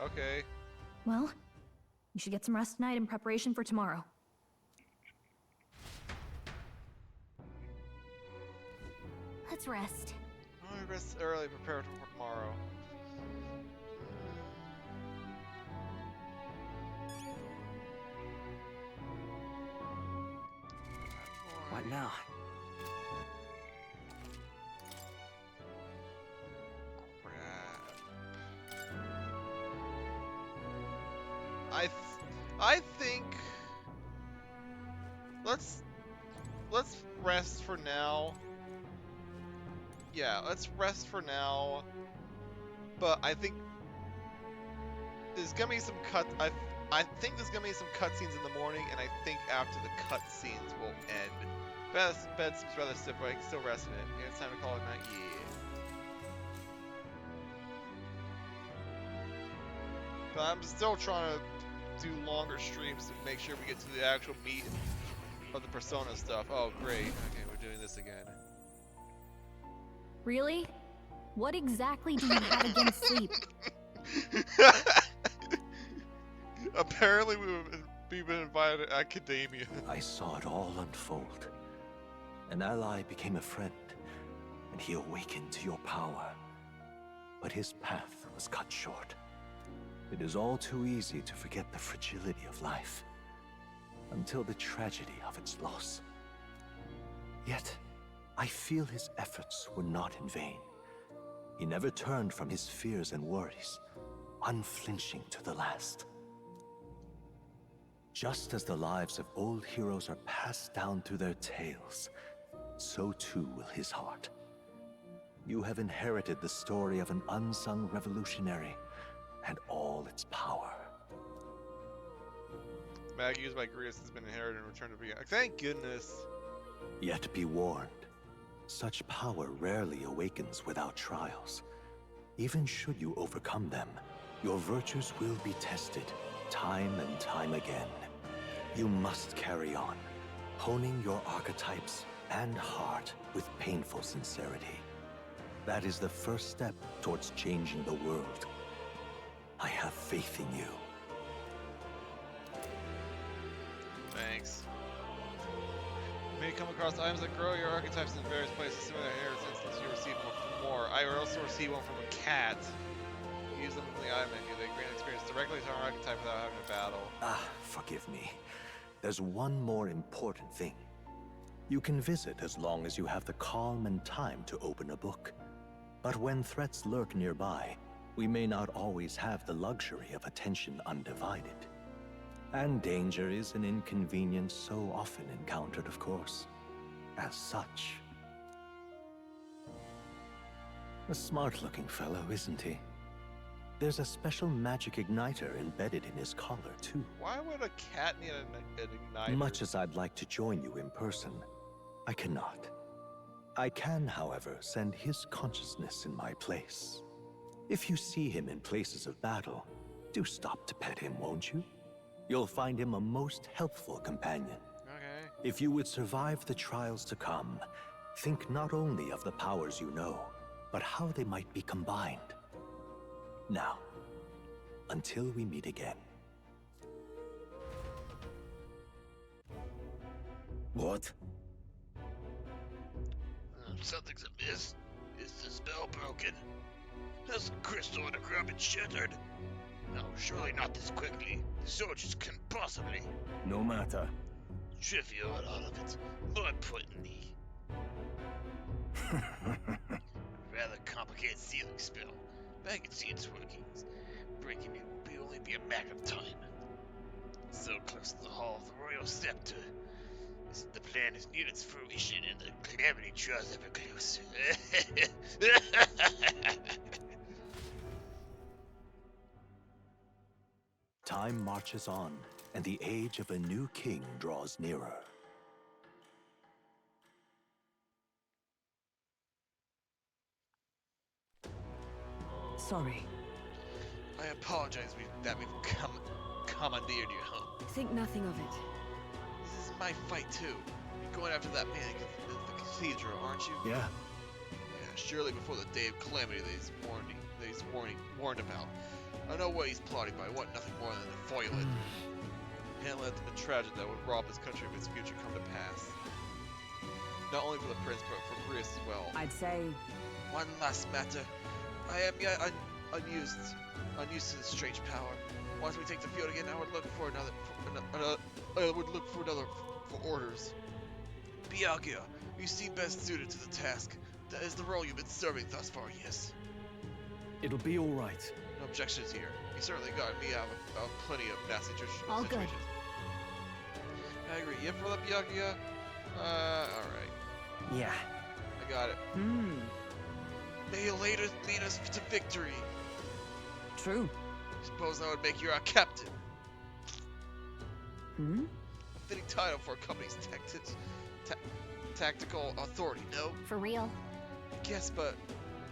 Okay. Well, you should get some rest tonight in preparation for tomorrow. Let's rest. Oh, rest early, prepare for tomorrow. What now? I think let's rest for now. Yeah, let's rest for now. But I think there's gonna be some I think there's gonna be some cutscenes in the morning, and I think after the cutscenes will end. Bed seems rather stiff, but I can still rest in it. Yeah, it's time to call it night. Yeah. But I'm still trying to do longer streams to make sure we get to the actual meat of the Persona stuff. Oh, great. Okay, we're doing this again. Really? What exactly do you have against sleep? Apparently we've been invited to academia. I saw it all unfold. An ally became a friend, and he awakened to your power. But his path was cut short. It is all too easy to forget the fragility of life, until the tragedy of its loss. Yet, I feel his efforts were not in vain. He never turned from his fears and worries, unflinching to the last. Just as the lives of old heroes are passed down through their tales, so too will his heart. You have inherited the story of an unsung revolutionary and all its power. Mag used by Grius has been inherited and returned to being. Thank goodness. Yet be warned, such power rarely awakens without trials. Even should you overcome them, your virtues will be tested time and time again. You must carry on, honing your archetypes and heart with painful sincerity. That is the first step towards changing the world. I have faith in you. Thanks. You may come across items that grow your archetypes in various places. Similar inheritance, you receive one from more. I also receive one from a cat. Use them in the item menu. They grant experience directly to our archetype without having to battle. Forgive me. There's one more important thing. You can visit as long as you have the calm and time to open a book. But when threats lurk nearby, we may not always have the luxury of attention undivided. And danger is an inconvenience so often encountered, of course. As such. A smart-looking fellow, isn't he? There's a special magic igniter embedded in his collar, too. Why would a cat need an igniter? Much as I'd like to join you in person, I cannot. I can, however, send his consciousness in my place. If you see him in places of battle, do stop to pet him, won't you? You'll find him a most helpful companion. Okay. If you would survive the trials to come, think not only of the powers you know, but how they might be combined. Now, until we meet again. What? Something's amiss. Is the spell broken? Has the crystal in the ground been shattered? No, surely not this quickly. The soldiers couldn't possibly. No matter. Trivial and all of it. More importantly. Rather complicated sealing spell. But I can see its workings. Breaking it will only be a matter of time. So close to the Hall of the Royal Scepter. The plan is near its fruition and the calamity draws ever closer. Time marches on, and the age of a new king draws nearer. Sorry. I apologize that we've commandeered your home. Think nothing of it. This is my fight too. You're going after that man at the cathedral, aren't you? Yeah. Yeah, surely before the day of calamity that he's warned about. I know what he's plotting, but I want nothing more than to foil it. Can't let the tragedy that would rob this country of its future come to pass. Not only for the prince, but for Grius as well. I'd say... One last matter. I am yet unused to this strange power. Once we take the field again, I would look for another for orders. Biagia, you seem best suited to the task. That is the role you've been serving thus far, yes. It'll be all right. No objections here. You certainly got me out of plenty of nasty All situations. good. I agree. Yeah, for the Biagia? Alright. Yeah. I got it. May you later lead us to victory. True. Suppose that would make you our captain. Hmm? A fitting title for a company's tactical authority, no? For real. Yes, but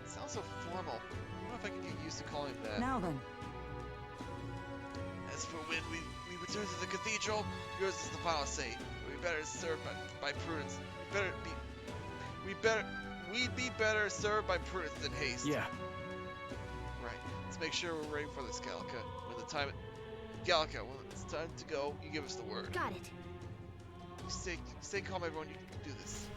it sounds so formal. I don't know if I can get used to calling him that. Now then. As for when we return to the cathedral, yours is the final say. We better serve by prudence. We'd be better served by prudence than haste. Yeah. Right. Let's make sure we're ready for this, Gallica. When it's time to go, you give us the word. Got it. Stay calm, everyone. You can do this.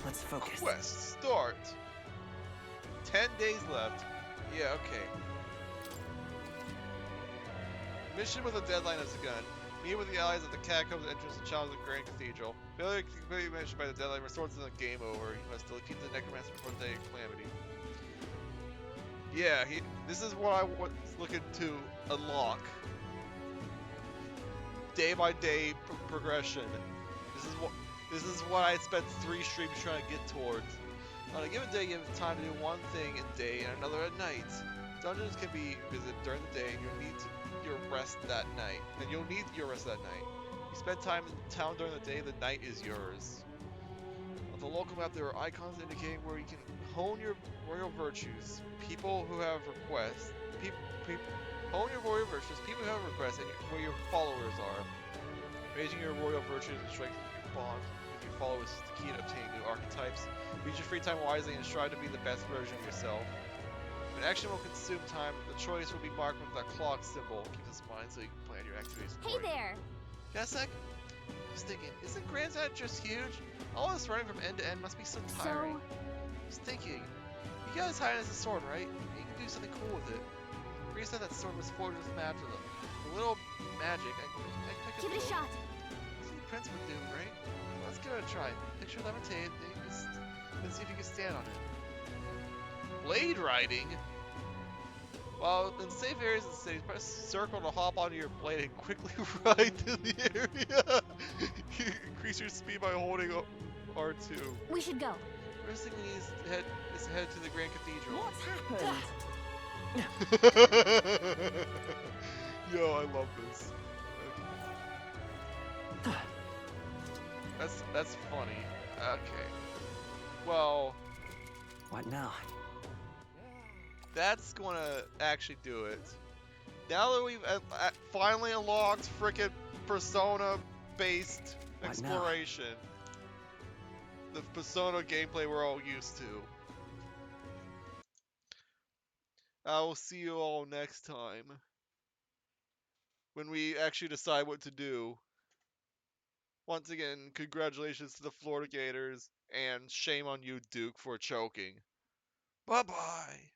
Let's focus. Quest start. 10 days left. Yeah, okay. Mission with a deadline has begun. Meet with the allies at the catacombs entrance to challenge the Grand Cathedral. Failure to complete mission by the deadline restores the game over. You must still keep the necromancer before the day of calamity. Yeah, this is what I was looking to unlock. day by day progression. This is what I spent 3 streams trying to get towards. On a given day, you have time to do one thing in day and another at night. Dungeons can be visited during the day, and you'll need your rest that night. You spend time in town during the day, the night is yours. On the local map, there are icons indicating where you can hone your royal virtues. People who have requests. Hone your royal virtues. People who have requests, and where your followers are. Raising your royal virtues and strengthening your bond with your followers is the key to obtaining new archetypes. Use your free time wisely and strive to be the best version of yourself. An action will consume time. The choice will be marked with that clock symbol. Keep this in mind so you can plan your activities. Hey there! Got a sec? Just thinking, isn't Granddad just huge? All this running from end to end must be so tiring. Just thinking, you got his highness' sword, right? You can do something cool with it. Rhea said that sword was forged with magic. A little magic. I pick Give it a shot. See, Prince would do, right? Let's give it a try. Picture levitate, then see if you can stand on it. Blade riding? Well, in safe areas of the city, press circle to hop onto your blade and quickly ride through the area. Increase your speed by holding R2. We should go. First thing we need is to head to the Grand Cathedral. What's happened? Yo, I love this. That's funny. Okay. Well. What now? That's gonna actually do it. Now that we've finally unlocked frickin' Persona-based exploration, the Persona gameplay we're all used to. I will see you all next time when we actually decide what to do. Once again, congratulations to the Florida Gators, and shame on you, Duke, for choking. Bye-bye.